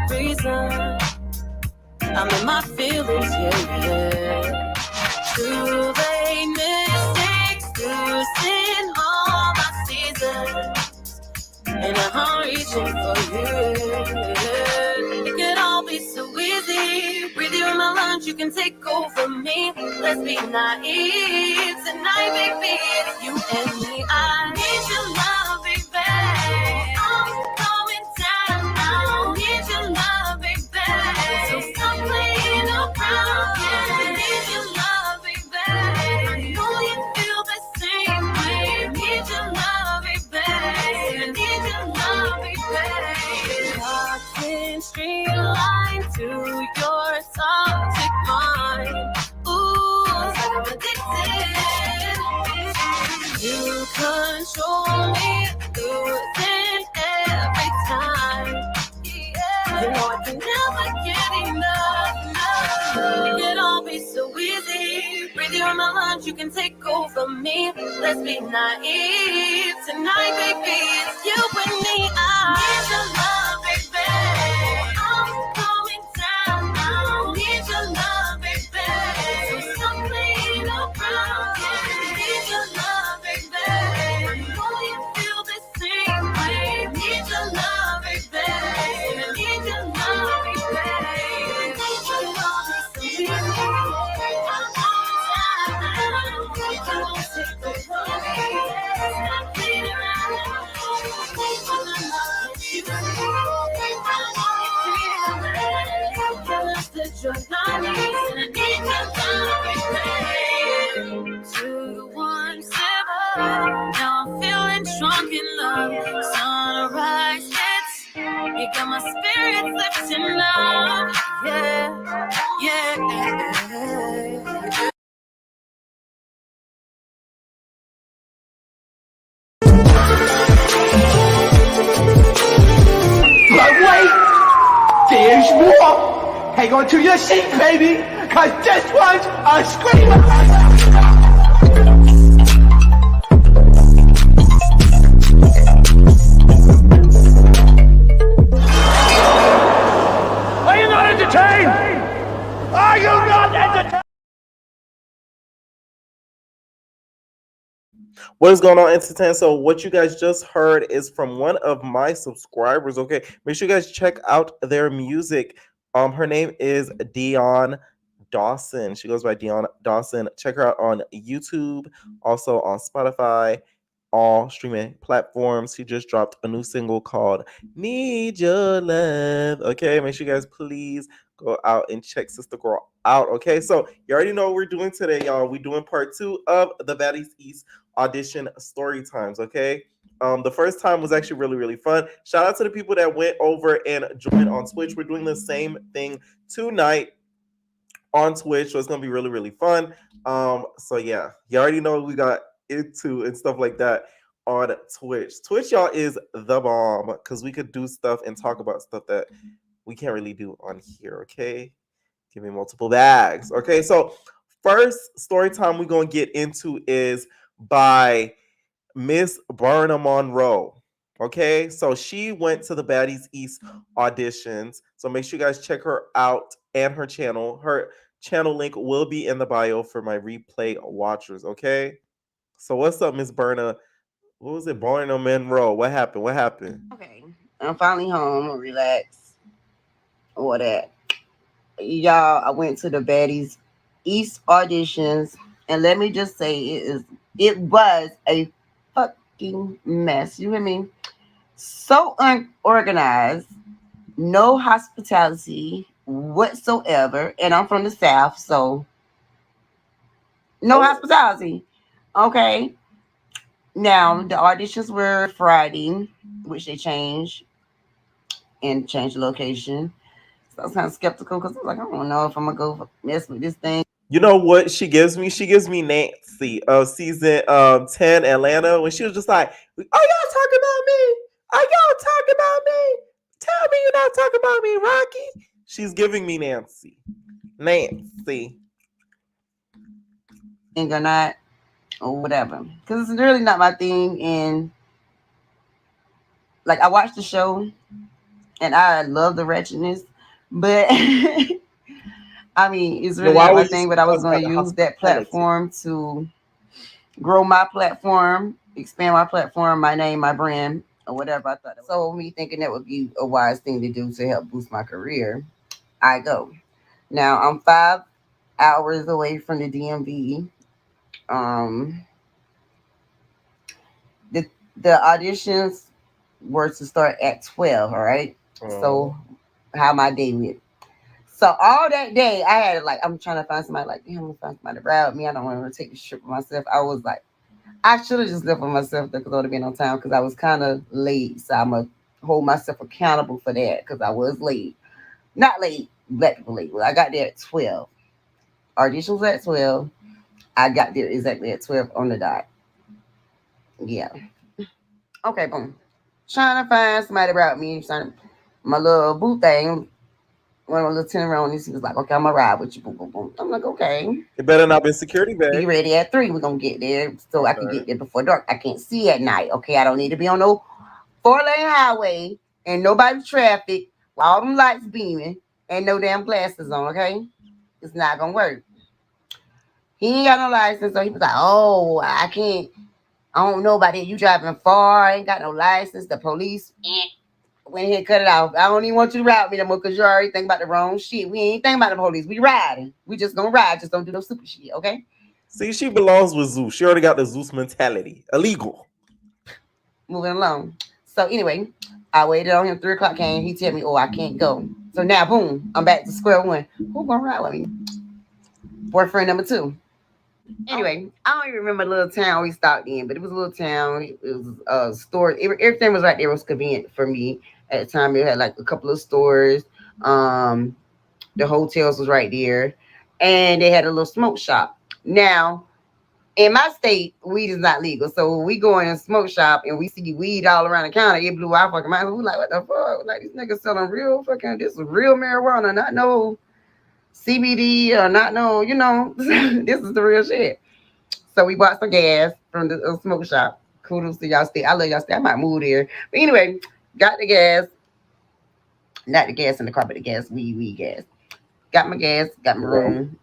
reason. I'm in my feelings, yeah. Through the mistakes, through sin, all my seasons, and I'm reaching for you. It could all be so easy. Breathe you in my lungs, you can take over me. Let's be naive tonight, baby. It's you and me. I need your love, baby. I'm coming down. I need your love, baby. So stop playing around. I need your love, baby. I know you feel the same way. I need your love, baby. I need your love, baby. Locked in straight line to your toxic mind. Ooh, I'm addicted. You control me through and every time. Yeah. You know I can never get enough. No. It could all be so easy. Breathe you in my lungs, you can take over me. Let's be naive tonight, baby. It's you and me. I need your love, baby. I'm coming down. I need your love, baby. So stop playing around. I need your love, baby. I know you feel the same way. I need your love, baby. I need your love, baby. I need your love, baby. Stop playing around. Now I'm feeling drunk in love. Sunrise hits, you got my spirits lifting up. Yeah, yeah. But wait, there's more. Hang on to your seat, baby, cause this one's a screamer. Are you not entertained? Are you not entertained? What is going on, Entertain? So what you guys just heard is from one of my subscribers. Okay, make sure you guys check out their music. Her name is Dion Dawson. She goes by Dion Dawson. Check her out on YouTube, also on Spotify, all streaming platforms. She just dropped a new single called Need Your Love. Okay, make sure you guys please go out and check Sister Girl out. Okay, so you already know what we're doing today, y'all. We're doing part 2 of the Baddies East audition story times. Okay, the first time was actually really fun. Shout out to the people that went over and joined on Twitch. We're doing the same thing tonight on Twitch, so it's gonna be really fun. So yeah, you already know what we got into and stuff like that on Twitch. Twitch, y'all, is the bomb because we could do stuff and talk about stuff that we can't really do on here. Okay, give me multiple bags. Okay, so first story time we're gonna get into is by Miss Berna Monroe. Okay, so she went to the Baddies East auditions. So make sure you guys check her out and her channel. Her channel link will be in the bio for my replay watchers. Okay, so what's up, Miss Berna? What was it, Berna Monroe? What happened? What happened? Okay, I'm finally home. Relax. All that. Y'all, I went to the Baddies East auditions, and let me just say it was a fucking mess. You hear me? So unorganized, no hospitality whatsoever, and I'm from the South, so no hospitality. Okay. Now the auditions were Friday, which they changed the location. So I was kind of skeptical because I was like, I don't know if I'm gonna go mess with this thing. You know what she gives me? She gives me Nancy of season 10 Atlanta when she was just like, "Are y'all talking about me? Are y'all talking about me? Tell me you're not talking about me, Rocky." She's giving me Nancy. And or not, or whatever. Because it's really not my thing. And like I watched the show and I love the wretchedness, but I mean, it's Then really why not were my you thing. But I was surprised by going to the use that hospitality? platform to grow my platform, expand my platform, my name, my brand, or whatever I thought. So me thinking that would be a wise thing to do to help boost my career, I go. Now I'm 5 hours away from the DMV. Um, the the auditions were to start at 12. All right. Oh. So how my day went. So all that day, I had like I'm trying to find somebody like, damn, I'm gonna find somebody to ride with me. I don't want to take this trip with myself. I was like, I should have just left with myself because I would have been on time because I was kind of late. So I'm gonna hold myself accountable for that because I was late. Not late, black people late. Well, I got there at 12. Audition was at 12. I got there exactly at 12 on the dot. Yeah. Okay, boom. Trying to find somebody to ride with me. My little boo thing. One of my little 10 around this, he was like, okay, I'm gonna ride with you. Boom, boom, boom. I'm like, okay. It better not be security Be bag. ready at 3. We're gonna get there so I can Okay. get there before dark. I can't see at night. Okay, I don't need to be on no 4-lane highway and nobody traffic with all them lights beaming and no damn glasses on. Okay, it's not gonna work. He ain't got no license, so he was like, "Oh, I can't. I don't know about it. You driving far? I ain't got no license. The police went ahead and cut it off. I don't even want you to ride with me no more because you already think about the wrong shit. We ain't thinking about the police. We riding. We just gonna ride. Just don't do no stupid shit. Okay." See, she belongs with Zeus. She already got the Zeus mentality. Illegal. Moving along. So anyway, I waited on him. 3 o'clock came. He tell me, "Oh, I can't go." So now, boom, I'm back to square one. Who gonna ride with me? Boyfriend number 2. Anyway, I don't even remember the little town we stopped in, but it was a little town. It was a store. Everything was right there. It was convenient for me at the time. It had like a couple of stores. Um, the hotels was right there, and they had a little smoke shop. Now, in my state, weed is not legal. So when we go in a smoke shop and we see weed all around the counter, it blew our fucking mind. We like, what the fuck? Like these niggas selling real fucking this is real marijuana, not no CBD or not no, this is the real shit. So we bought some gas from the smoke shop. Kudos to y'all state. I love y'all state. I might move there. But anyway, got the gas. Not the gas in the car, but the gas, weed gas. Got my gas, got my room,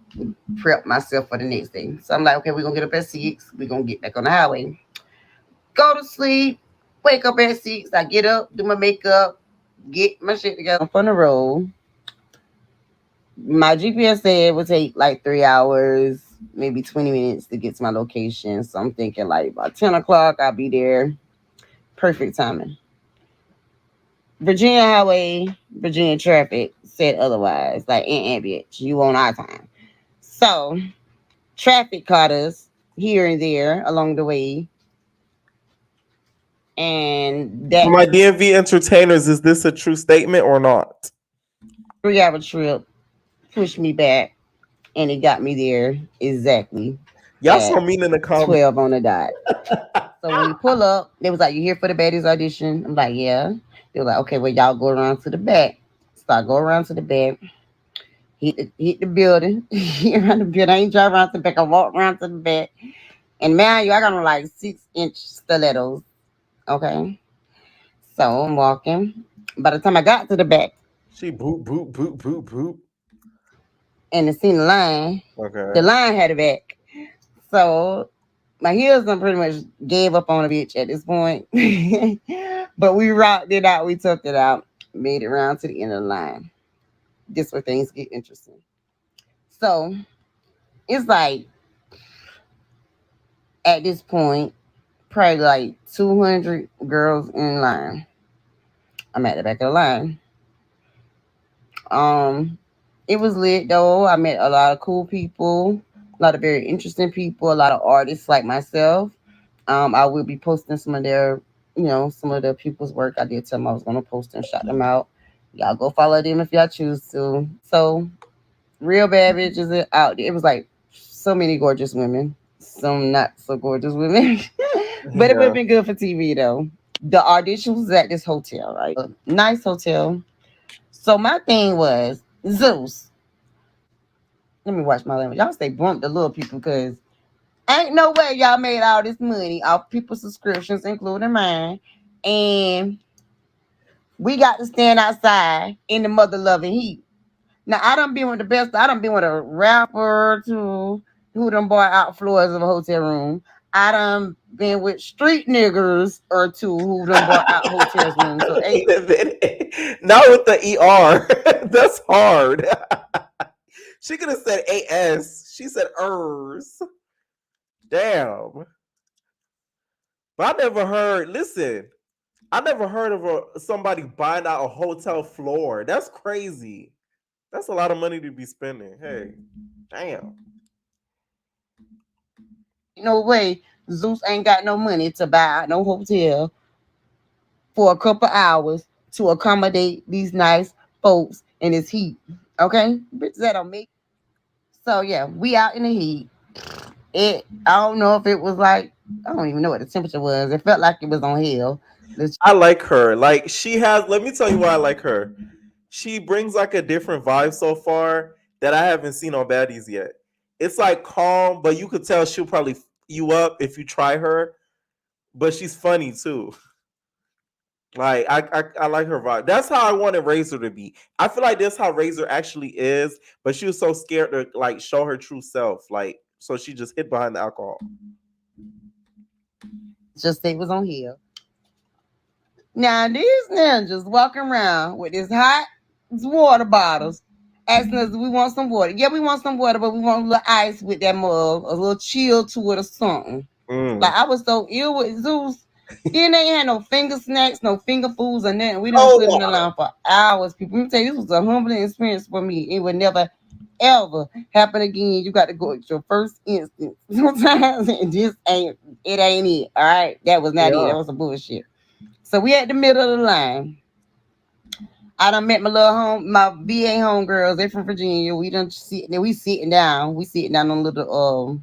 prep myself for the next day. So I'm like, okay, we're gonna get up at 6. We're gonna get back on the highway. Go to sleep, wake up at 6. I get up, do my makeup, get my shit together. I'm on the road. My GPS said it would take like 3 hours, maybe 20 minutes to get to my location. So I'm thinking like about 10 o'clock, I'll be there. Perfect timing. Virginia Highway, Virginia traffic said otherwise. Like, bitch, you on our time. So traffic caught us here and there along the way. And For that my DMV entertainers, is this a true statement or not? 3 hour trip pushed me back and it got me there exactly Y'all at so mean in the comments. 12 on the dot. So when we pull up, they was like, "You here for the Baddies audition?" I'm like, "Yeah." They were like, "Okay, well, y'all go around to the back." So I go around to the back, hit the building, hit around the building. I ain't drive around to the back. I walk around to the back. And man, I got on like 6-inch stilettos. Okay. So I'm walking. By the time I got to the back She boop, boop, boop, boop, boop. and I seen Okay. the line had a back. So my heels done pretty much gave up on a bitch at this point. But we rocked it out. We took it out. Made it around to the end of the line. This where things get interesting. So it's like at this point, probably like 200 girls in line. I'm at the back of the line. Um, it was lit though. I met a lot of cool people, a lot of very interesting people, a lot of artists like myself. I will be posting some of their, some of the people's work. I did tell them I was gonna post and shout them out. Y'all go follow them if y'all choose to. So real bad bitches out there. It was like so many gorgeous women, some not so gorgeous women. But it would Yeah. have been good for TV though. The audition was at this hotel, right? A nice hotel. So my thing was Zeus. Let me watch my language. Y'all say bump the little people because ain't no way y'all made all this money off people's subscriptions, including mine. And We got to stand outside in the mother loving heat. Now I done been with the best. I done been with a rapper too, who done bought out floors of a hotel room. I done been with street niggers or two who done bought out hotels rooms. So hey, Wait a minute. Not with the ER. That's hard. She could have said AS. She said ERS. Damn. But I never heard, listen, I never heard of somebody buying out a hotel floor. That's crazy. That's a lot of money to be spending. Hey, damn. no way, Zeus ain't got no money to buy out no hotel for a couple hours to accommodate these nice folks in this heat. Okay, bitch, that don't make. So yeah, we out in the heat. I don't know if it was like, I don't even know what the temperature was. It felt like it was on hell. I like her. Like she has, let me tell you why I like her. She brings like a different vibe so far that I haven't seen on Baddies yet. It's like calm, but you could tell she'll probably f you up if you try her. But she's funny too. Like I like her vibe. That's how I wanted Razor to be. I feel like that's how Razor actually is, but she was so scared to like show her true self. Like so she just hid behind the alcohol. Just say it was on hell. Now these ninjas walking around with these hot water bottles, asking us, "Do we want some water?" Yeah, we want some water, but we want a little ice with that mug, a little chill to it or something. Like I was so ill with Zeus. Then they ain't had no finger snacks, no finger foods, or nothing. We done stood in the line for hours. People, let me tell you, this was a humbling experience for me. It would never ever happen again. You got to go at your first instance. Sometimes it just ain't. It ain't it. All right, that was not it. That was some bullshit. So we at the middle of the line. I done met my VA homegirls. They from Virginia. We done sit. We sitting down. We sitting down on little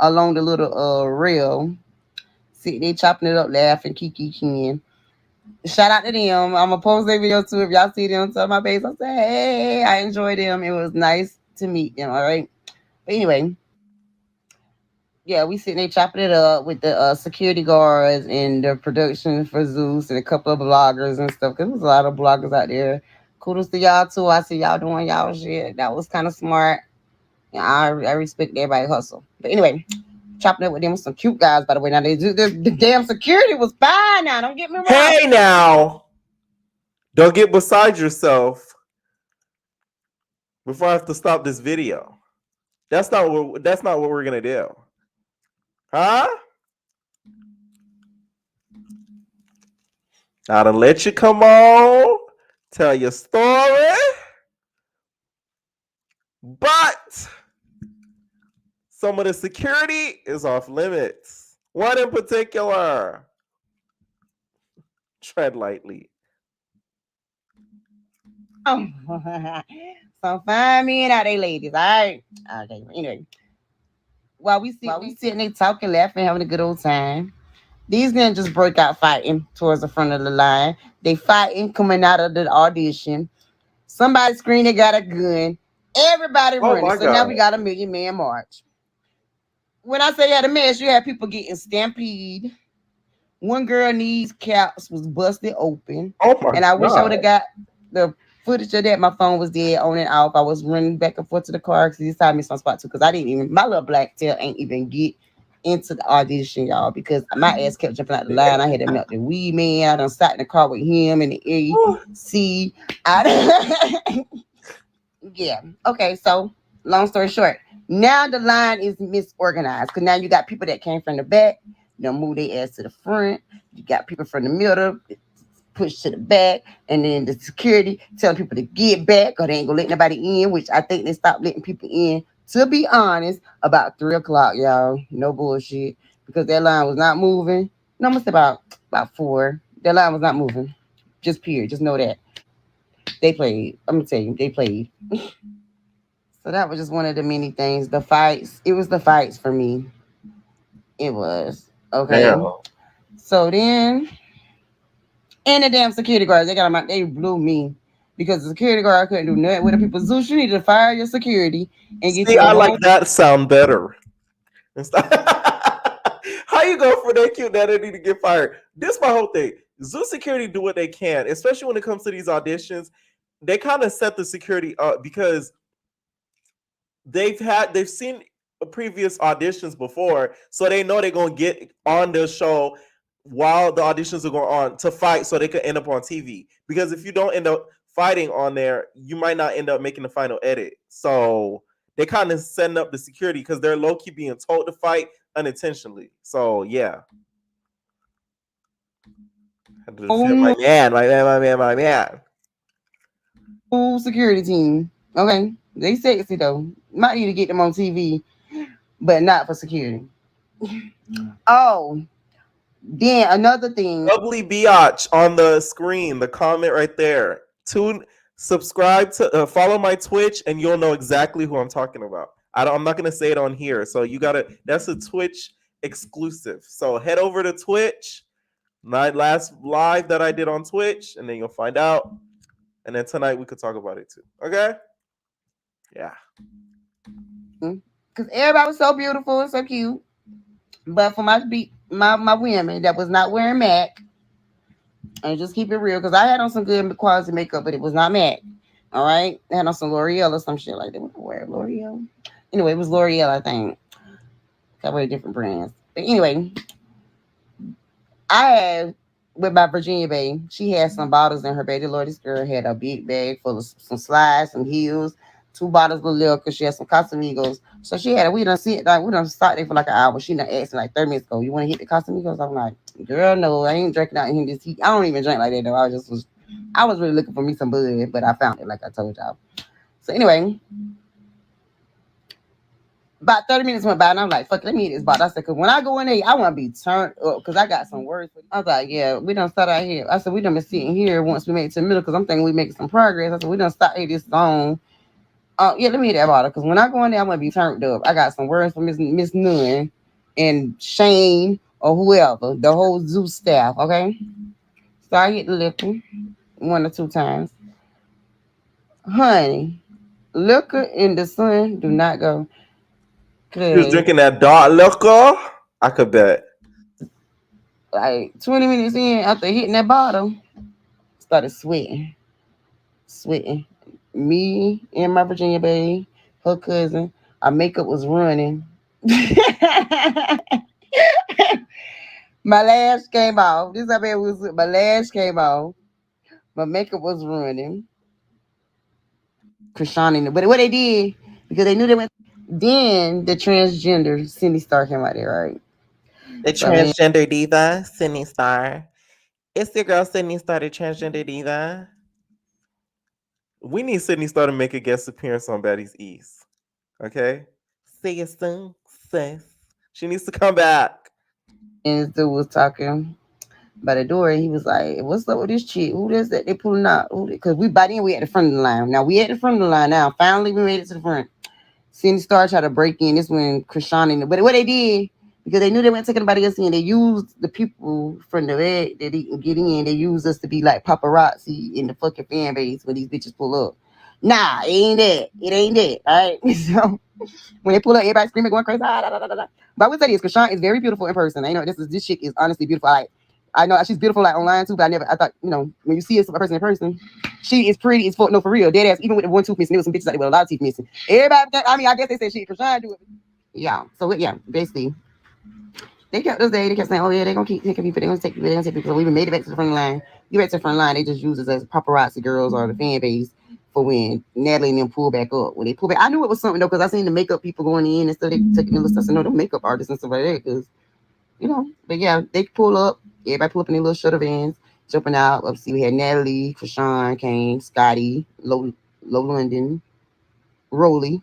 along the little rail. Sitting there chopping it up, laughing, kiki kin. Shout out to them. I'm gonna post their video too. If y'all see them, tell my base. I say, hey, I enjoyed them. It was nice to meet them. All right. But anyway, yeah, we sitting there chopping it up with the security guards and the production for Zeus and a couple of bloggers and stuff. Cause there's a lot of bloggers out there. Kudos to y'all too. I see y'all doing y'all shit. That was kind of smart. Yeah, I respect everybody hustle. But anyway, chopping it with them with some cute guys, by the way. Now the damn security was fine. Now don't get me wrong. Hey now, don't get beside yourself before I have to stop this video. That's not what we're gonna do. Huh? I done let you come on, tell your story, but some of the security is off limits. One in particular. Tread lightly. Oh, so find me and out they ladies. All right. Okay. Anyway, while we sitting there talking, laughing, having a good old time, these ninjas break out fighting towards the front of the line. They fighting coming out of the audition. Somebody screamed they got a gun. Everybody Oh running. my So now God. we got a million man march. When I say you had a mess, you had people getting stampede. One girl knees caps was busted open. Oh my And I wish I would God. have got the footage of that. My phone was dead on and off. I was running back and forth to the car because he decided to miss my spot too. Because I didn't even, my little black tail ain't even get into the audition, y'all, because my ass kept jumping out the line. I had to melt the weed man. I done sat in the car with him in the AC. Yeah. Okay. So long story short, now the line is misorganized because now you got people that came from the back, move their ass to the front. You got people from the middle pushed to the back, and then the security telling people to get back or they ain't gonna let nobody in, which I think they stopped letting people in. To be honest, about 3 o'clock, y'all. No bullshit. Because that line was not moving. No, almost about 4. That line was not moving. Just period. Just know that. They played. I'm gonna tell you, they played. So that was just one of the many things. The fights. It was the fights for me. It was. Okay. Damn. So then, and the damn security guards, they blew me. Because the security guard couldn't do nothing with the people. Zeus, you need to fire your security and get See, you a I whole. like that sound better. How you go for that cute that they need to get fired? This my whole thing. Zoo security do what they can, especially when it comes to these auditions. They kind of set the security up because they've seen previous auditions before, so they know they're gonna get on the show while the auditions are going on to fight, so they could end up on TV. Because if you don't end up fighting on there, you might not end up making the final edit. So they kind of setting up the security because they're low key being told to fight unintentionally. So yeah, I had to defend Oh, my man. full security team. Okay, they sexy though. Might need to get them on TV, but not for security. Oh, then another thing. Lovely Biatch on the screen, the comment right there. Subscribe to follow my Twitch, and you'll know exactly who I'm talking about. I'm not gonna say it on here, so you gotta. That's a Twitch exclusive. So head over to Twitch. My last live that I did on Twitch, and then you'll find out. And then tonight we could talk about it too. Okay? Yeah. Because everybody was so beautiful and so cute. But for my women that was not wearing MAC, and just keep it real, because I had on some good quality makeup, but it was not MAC. All right? I had on some L'Oreal or some shit like that. What did I wear? L'Oreal? Anyway, it was L'Oreal, I think. I wear different brands. But anyway, I had with my Virginia babe, she had some bottles in her bag. The Lord, this girl had a big bag full of some slides, some heels, 2 bottles of liquor. She had some Casamigos. So she had, we done see it, like, we done sat there for like an hour. She done asked me like 30 minutes ago, you want to hit the Casamigos? I'm like, girl, no, I ain't drinking out in this heat. I don't even drink like that though. I was really looking for me some bud, but I found it like I told y'all. So anyway, about 30 minutes went by and I'm like, fuck it, let me eat this bottle. I said, because when I go in there, I want to be turned up because I got some words. I was like, yeah, we done start out here. I said, we done been sitting here once we made it to the middle because I'm thinking we making some progress. I said, we done start here this zone. Yeah, let me eat that bottle because when I go in there, I want to be turned up. I got some words from Miss Nunn and Shane or whoever, the whole zoo staff, okay? So I hit the liquor 1 or 2 times. Honey, liquor in the sun do not go. You was Cause drinking that dark liquor? I could bet. like 20 minutes in after hitting that bottle, started sweating. Me and my Virginia babe, her cousin, our makeup was running. My lash came off. This I mean was my lash came off. My makeup was running. Krishan, but what they did because they knew they went. Then the transgender Cindy Star came out there, right? The So man, transgender diva, Sydney Star. It's your girl Sydney Star, the transgender diva. We need Sydney Star to make a guest appearance on Baddies East. Okay? See you soon, sis. She needs to come back. and this dude was talking by the door. He was like, "What's up with this chick? Who is that? They pulling out? Because we by then we at the front of the line. Now we at the front of the line. Now finally we made it to the front. Cindy Star tried to break in. This when Krishan and but what they did because they knew they weren't taking anybody else in. They used the people from the red that didn't get in. They used us to be like paparazzi in the fucking fan base when these bitches pull up. Nah, it ain't that. It ain't that. All right. So when they pull up, everybody screaming, going crazy. Ah, da, da, da, da. But I would say this, Krishan is very beautiful in person. I know this chick is honestly beautiful. Like I know she's beautiful like online too, but I thought, when you see a person in person, she is pretty as fuck. No, for real. Dead ass, even with the 1 tooth missing, there was some bitches out there with a lot of teeth missing. Everybody, I guess they said she Krishan do it. Yeah. So yeah, basically. They kept us there. They kept saying, "Oh yeah, they're gonna keep taking people. They're gonna take people. They're gonna take people." So we even made it back to the front line. You back to the front line. They just use us as paparazzi girls or the fan base for when Natalie and them pull back up. When they pull back, I knew it was something though because I seen the makeup people going in and stuff. They taking the little stuff. So no, the makeup artists and stuff like that. Because but yeah, they pull up. Everybody pull up in their little shutter vans, jumping out. Obviously, we had Natalie, Krishan, Kane, Scotty, Low London, Rolly.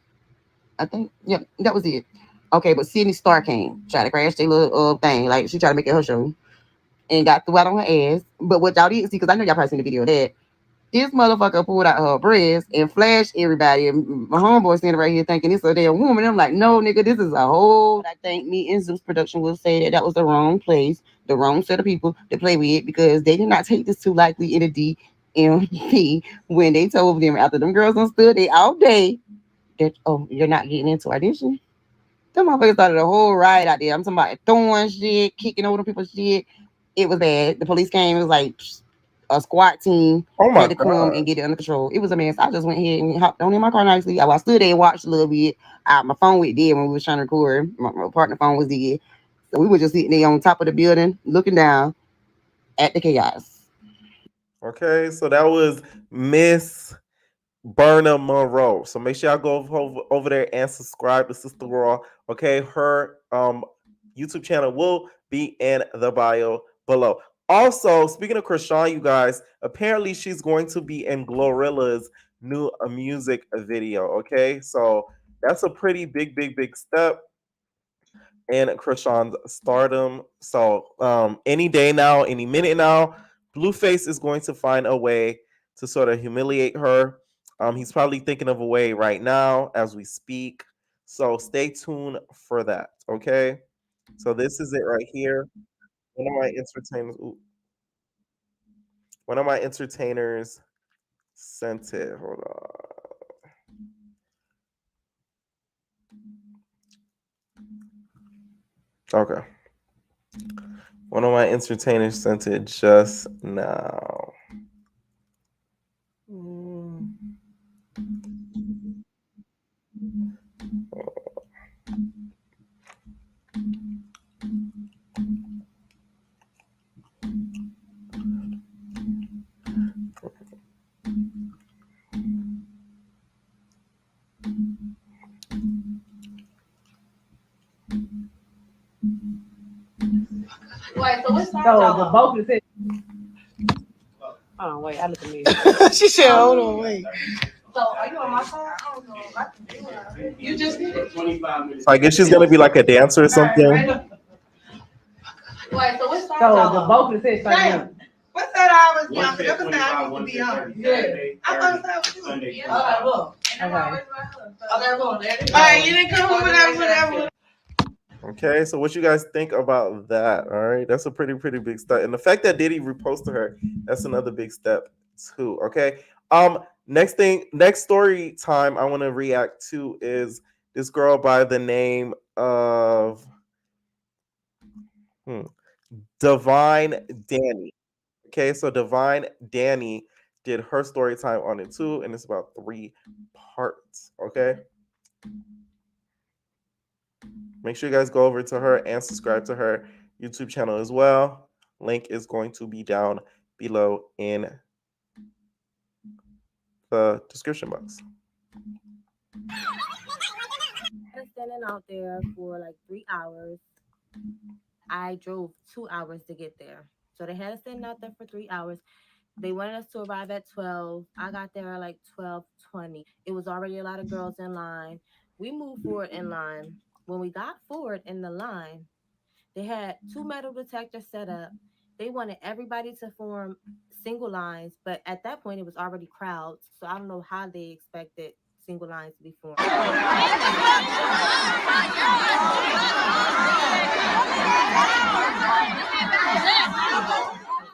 I think. Yeah, that was it. Okay, but Sydney Star came, tried to crash their little thing. Like, she tried to make it her show and got threw out on her ass. But what y'all didn't see, because I know y'all probably seen the video of that, this motherfucker pulled out her breast and flashed everybody. And my homeboy standing right here thinking it's a damn woman. I'm like, no, nigga, this is a whole. I think me and Zeus Production will say that was the wrong place, the wrong set of people to play with because they did not take this too likely in the DMP when they told them after them girls done stood there all day that, oh, you're not getting into audition. Them motherfuckers started a whole riot out there. I'm talking about throwing shit, kicking over people's shit. It was bad. The police came. It was like a squad team Oh my had to come god. and get it under control. It was a mess. I just went ahead and hopped on in my car nicely. I stood there and watched a little bit. My phone went dead when we was trying to record. My partner phone was dead. So we were just sitting there on top of the building, looking down at the chaos. Okay, so that was Miss Berna Monroe. So make sure y'all go over there and subscribe to Sister Raw. Okay, her YouTube channel will be in the bio below. Also, speaking of Krishan, you guys, apparently she's going to be in Glorilla's new music video. Okay, so that's a pretty big step in Krishan's stardom. So any day now, any minute now, Blueface is going to find a way to sort of humiliate her. He's probably thinking of a way right now as we speak. So stay tuned for that. Okay. So this is it right here. One of my entertainers. One of my entertainers sent it. Hold on. Okay. One of my entertainers sent it just now. Wait, so what's that? So the vocalist said, Hold on, wait, I look at me. she said, hold on, wait. So are you on my side? I don't know. I can do it. You just did it. 25 minutes. So I guess she's gonna be like a dancer or something. Wait, so what's that? So the vocalist said, Damn. What's that hours One now? said That's what I 25, need to be on. Saturday, I thought so. Sunday. Yeah. Okay, look. Okay, look. There it is. All right, you didn't come with whatever. Okay, so what you guys think about that? All right, that's a pretty big step, and the fact that Diddy reposted her, that's another big step too. Okay, next story time I want to react to is this girl by the name of Divine Danny. Okay, so Divine Danny did her story time on it too, and it's about 3 parts. Okay. Make sure you guys go over to her and subscribe to her YouTube channel as well. Link is going to be down below in the description box. Standing out there for like 3 hours. I drove 2 hours to get there. So they had us standing out there for 3 hours. They wanted us to arrive at 12. I got there at like 12:20. It was already a lot of girls in line. We moved forward in line. When we got forward in the line, they had 2 metal detectors set up. They wanted everybody to form single lines, but at that point it was already crowds. So I don't know how they expected single lines to be formed.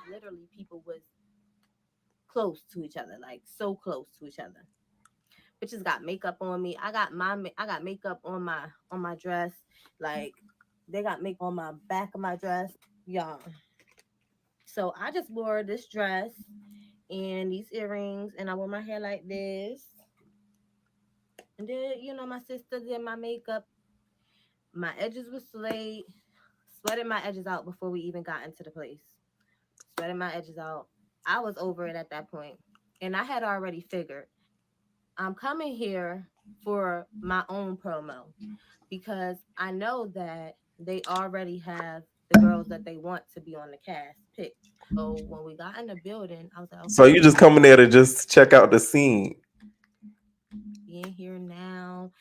Literally, people was close to each other, like so close to each other. Bitches got makeup on me. I got makeup on my dress. Like they got makeup on my back of my dress, y'all. So I just wore this dress and these earrings, and I wore my hair like this. And then my sister did my makeup. My edges were slayed. Sweated my edges out before we even got into the place. Sweated my edges out. I was over it at that point, and I had already figured I'm coming here for my own promo because I know that they already have the girls that they want to be on the cast picked. So when we got in the building, I was like, okay, So you just coming there to just check out the scene. being here now.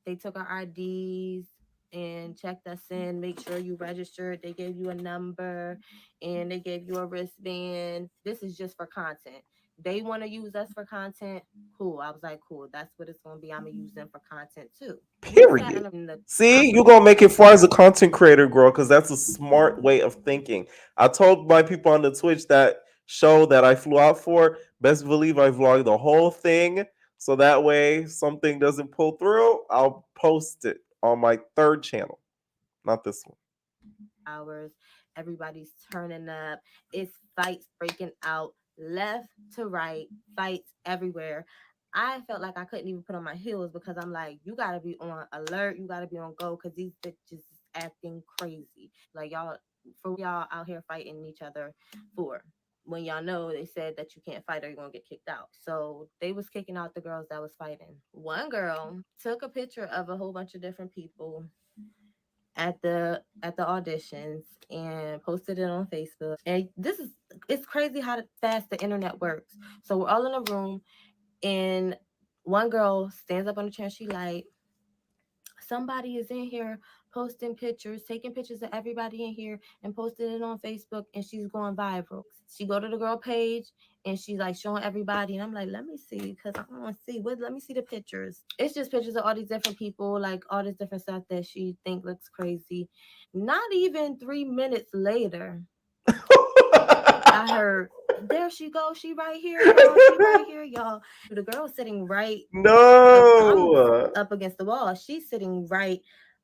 They took our IDs and checked us in, make sure you registered. They gave you a number and they gave you a wristband. This is just for content. They want to use us for content. Cool. I was like, cool. That's what it's going to be. I'm going to use them for content too. Period. See, you're going to make it far as a content creator, girl, because that's a smart way of thinking. I told my people on the Twitch that show that I flew out for, best believe I vlogged the whole thing. So that way something doesn't pull through, I'll post it on my 3rd channel, not this one. Hours. Everybody's turning up. It's fights breaking out left to right, fights everywhere. I felt like I couldn't even put on my heels because I'm like, you gotta be on alert, you gotta be on go because these bitches is acting crazy. Like y'all out here fighting each other for when y'all know they said that you can't fight or you're gonna get kicked out. So they was kicking out the girls that was fighting. One girl took a picture of a whole bunch of different people at the auditions and posted it on Facebook. And it's crazy how fast the internet works. So we're all in a room and one girl stands up on the chair. She like, somebody is in here posting pictures, taking pictures of everybody in here and posting it on Facebook, and she's going viral. She go to the girl page and she's like showing everybody, and I'm like, let me see, because I want to see what. Let me see the pictures. It's just pictures of all these different people, like all this different stuff that she think looks crazy. Not even 3 minutes later, I heard, there she goes. She right here, y'all. She right here, y'all. The girl sitting right. No. I'm up against the wall. She's sitting right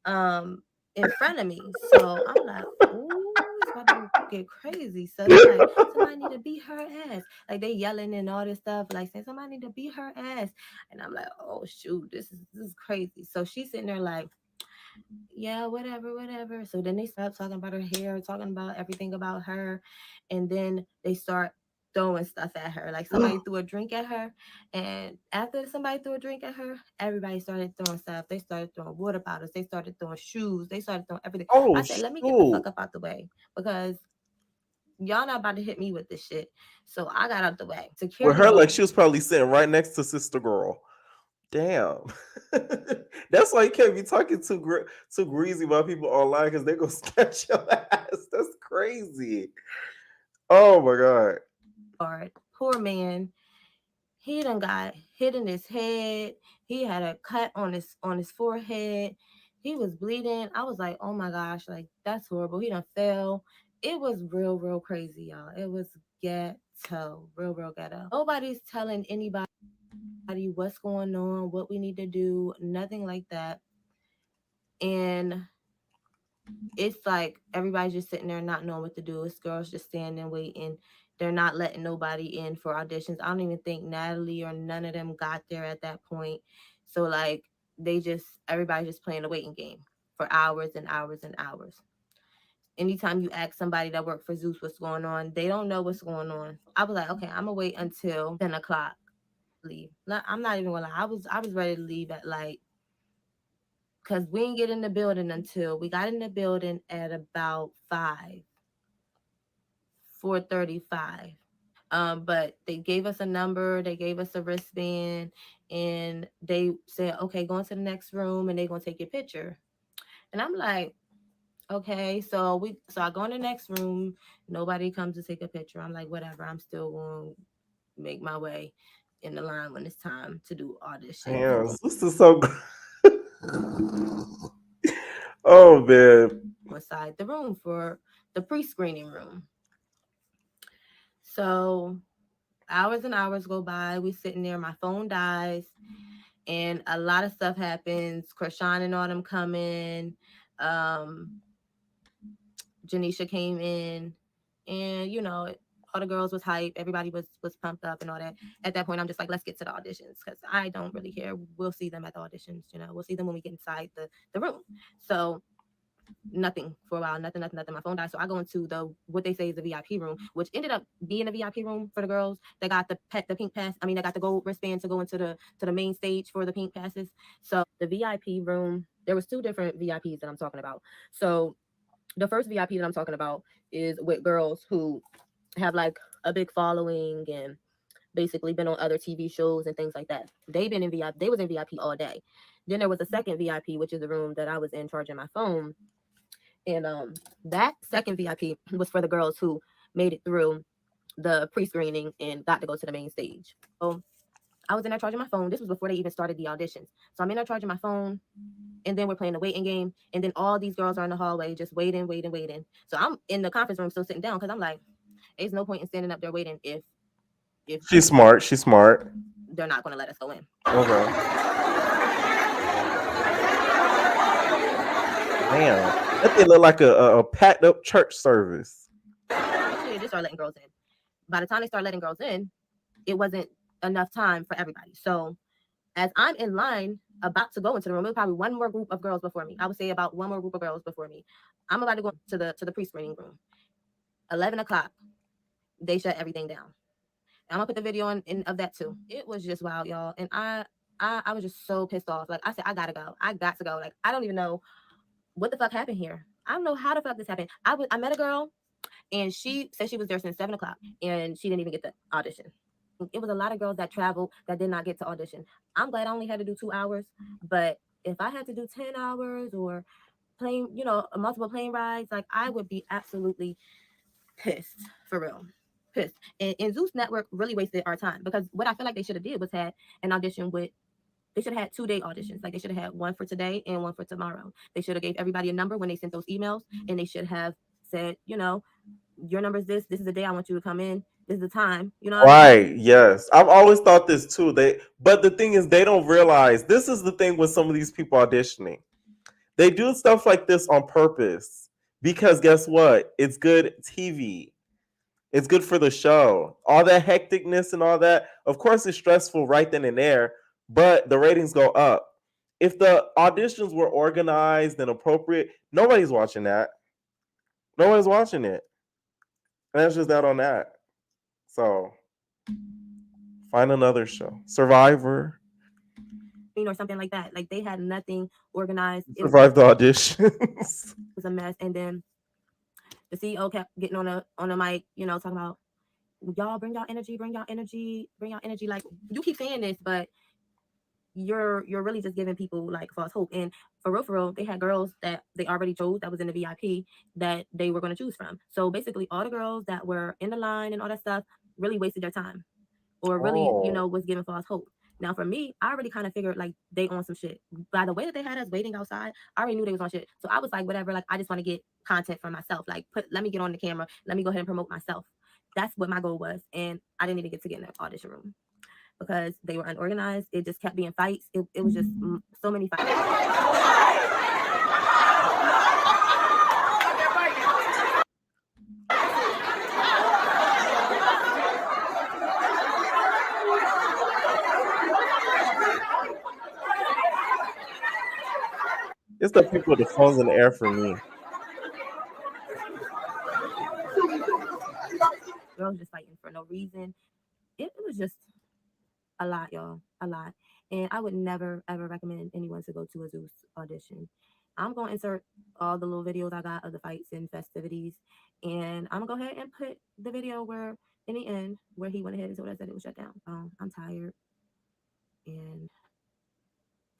in front of me. So I'm like, ooh, it's about to get crazy. So they're like, somebody need to beat her ass. Like they yelling and all this stuff, like saying somebody need to beat her ass. And I'm like, oh shoot, this is crazy. So she's sitting there like, yeah, whatever. So then they start talking about her hair, talking about everything about her, and then they start throwing stuff at her. Like somebody threw a drink at her, and after somebody threw a drink at her, everybody started throwing stuff. They started throwing water bottles, they started throwing shoes, they started throwing everything. Oh, I said, let me get the shoot. fuck up out the way because y'all not about to hit me with this shit. So I got out the way. With Security her, like guard. she was probably sitting right next to Sister Girl. Damn. That's why you can't be talking too greasy about people online because they're gonna snatch your ass. That's crazy. Oh my god. Poor man. He done got hit in his head. He had a cut on his forehead. He was bleeding. I was like, oh my gosh, like that's horrible. He done fell. It was real crazy, y'all. It was ghetto, real ghetto. Nobody's telling anybody what's going on, what we need to do, nothing like that. And it's like everybody's just sitting there not knowing what to do. It's girls just standing waiting. They're not letting nobody in for auditions. I don't even think Natalie or none of them got there at that point. So like everybody's just playing a waiting game for hours and hours and hours. Anytime you ask somebody that worked for Zeus what's going on, they don't know what's going on. I was like, okay, I'm gonna wait until 10 o'clock. Leave. I'm not even gonna lie. I was ready to leave at like, because we didn't get in the building until we got in the building at about 4:35. But they gave us a number, they gave us a wristband, and they said, okay, go into the next room and they're gonna take your picture. And I'm like, okay, so I go in the next room, nobody comes to take a picture. I'm like, whatever, I'm still gonna make my way in the line when it's time to do auditions. Damn, this is so good. Oh man. Inside the room for the pre-screening room. So hours and hours go by. We sitting there, my phone dies, and a lot of stuff happens. Krishan and all them come in. Janisha came in, and all the girls was hype. Everybody was pumped up and all that. At that point, I'm just like, let's get to the auditions because I don't really care. We'll see them at the auditions. We'll see them when we get inside the room. So nothing for a while, nothing. My phone died. So I go into what they say is the VIP room, which ended up being a VIP room for the girls that got the pink pass. I mean, that got the gold wristband to go into the main stage for the pink passes. So the VIP room, there was two different VIPs that I'm talking about. So the first VIP that I'm talking about is with girls who have like a big following and basically been on other TV shows and things like that. They was in VIP all day. Then there was a second VIP, which is the room that I was in charging my phone. And that second VIP was for the girls who made it through the pre-screening and got to go to the main stage. So I was in there charging my phone. This was before they even started the auditions. So I'm in there charging my phone, and then we're playing the waiting game. And then all these girls are in the hallway just waiting. So I'm in the conference room still sitting down because I'm like, there's no point in standing up there waiting if She's smart. they're not going to let us go in. Okay. Damn. That thing look like a packed up church service. Actually, they start letting girls in. By the time they start letting girls in, it wasn't enough time for everybody. So as I'm in line about to go into the room, there's probably one more group of girls before me. I would say about one more group of girls before me. I'm about to go to the pre-screening room. 11 o'clock, they shut everything down. I'm gonna put the video in of that too. It was just wild, y'all. And I was just so pissed off. Like I said, I gotta go. I got to go. Like I don't even know what the fuck happened here. I don't know how the fuck this happened. I met a girl and she said she was there since 7 o'clock and she didn't even get the audition. It was a lot of girls that traveled that did not get to audition. I'm glad I only had to do 2 hours, but if I had to do 10 hours or plane, multiple plane rides, like I would be absolutely pissed for real. Pissed. And Zeus Network really wasted our time because what I feel like they should have did was had an audition with. They should have had 2-day auditions. Like they should have had one for today and one for tomorrow. They should have gave everybody a number when they sent those emails, and they should have said, your number is this. This is the day I want you to come in. This is the time. You know. Right. Yes. I've always thought this too. But the thing is, they don't realize this is the thing with some of these people auditioning. They do stuff like this on purpose because guess what? It's good TV. It's good for the show. All that hecticness and all that, of course, it's stressful right then and there, but the ratings go up. If the auditions were organized and appropriate, nobody's watching that. Nobody's watching it. And that's just that on that. So find another show. Survivor. Or something like that. Like they had nothing organized. Survive the auditions. It was a mess. And then the CEO kept getting on the mic, talking about y'all bring y'all energy, bring y'all energy, bring y'all energy. Like you keep saying this, but you're really just giving people like false hope. And for real, they had girls that they already chose that was in the VIP that they were going to choose from. So basically all the girls that were in the line and all that stuff really wasted their time or really, was giving false hope. Now for me, I already kind of figured like they on some shit. By the way that they had us waiting outside, I already knew they was on shit. So I was like, whatever, like I just want to get content for myself. Like let me get on the camera. Let me go ahead and promote myself. That's what my goal was. And I didn't even get to get in the audition room because they were unorganized. It just kept being fights. It was just so many fights. It's the people with the phones in the air for me. Girls just fighting for no reason. It was just a lot, y'all. A lot. And I would never, ever recommend anyone to go to a Zeus audition. I'm going to insert all the little videos I got of the fights and festivities. And I'm going to go ahead and put the video where, in the end, where he went ahead and told us that it was shut down. I'm tired. And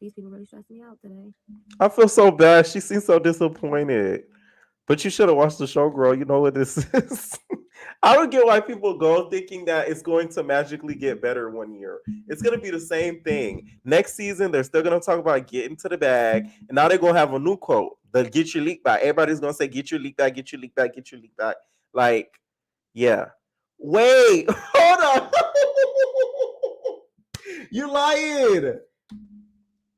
these people really stressed me out today. I feel so bad. She seems so disappointed. But you should have watched the show, girl. You know what this is. I don't get why people go thinking that it's going to magically get better one year. It's going to be the same thing. Next season, they're still going to talk about getting to the bag. And now they're going to have a new quote. The get your leak back. Everybody's going to say, get your leak back, get your leak back, get your leak back. Like, yeah. Wait, hold on. You lying.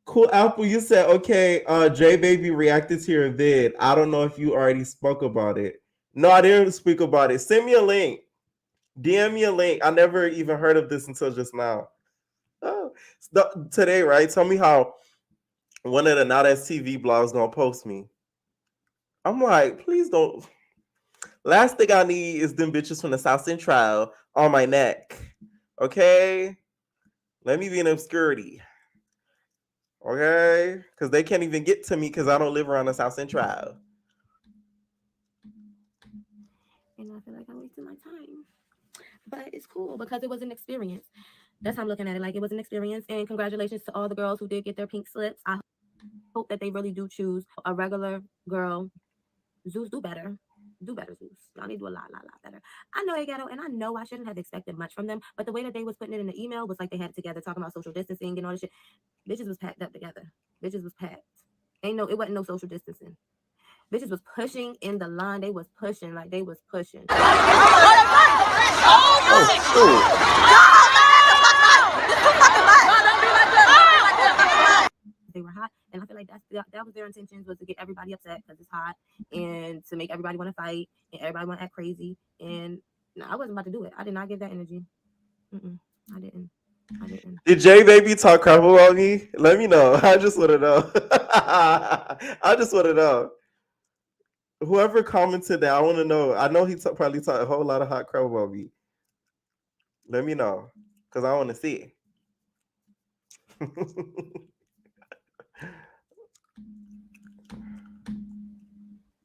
Cool Apple, you said, okay, J Baby reacted to your vid. I don't know if you already spoke about it. No, I didn't speak about it. Send me a link. DM me a link. I never even heard of this until just now. Oh, today, right? Tell me how one of the Now That's TV blogs gonna post me. I'm like, please don't. Last thing I need is them bitches from the South Central on my neck. Okay? Let me be in obscurity. Okay? Because they can't even get to me because I don't live around the South Central. And I feel like I'm wasting my time. But it's cool because it was an experience. That's how I'm looking at it. Like it was an experience. And congratulations to all the girls who did get their pink slips. I hope that they really do choose a regular girl. Zeus, do better. Do better, Zeus. Y'all need to do a lot better. I know they ghetto, and I know I shouldn't have expected much from them, but the way that they was putting it in the email was like they had it together, talking about social distancing and all this shit. Bitches was packed up together. Bitches was packed. It wasn't no social distancing. Bitches was pushing in the line. They was pushing. Like they was pushing. They were hot, and I feel like that was their intentions, was to get everybody upset because it's hot and to make everybody want to fight and everybody want to act crazy. And no, I wasn't about to do it. I did not give that energy. I didn't. Did J Baby talk crap about me? Let me know. I just want to know. I just want to know. Whoever commented that, I want to know. I know he probably talked a whole lot of hot crap about me. Let me know, because I want to see. I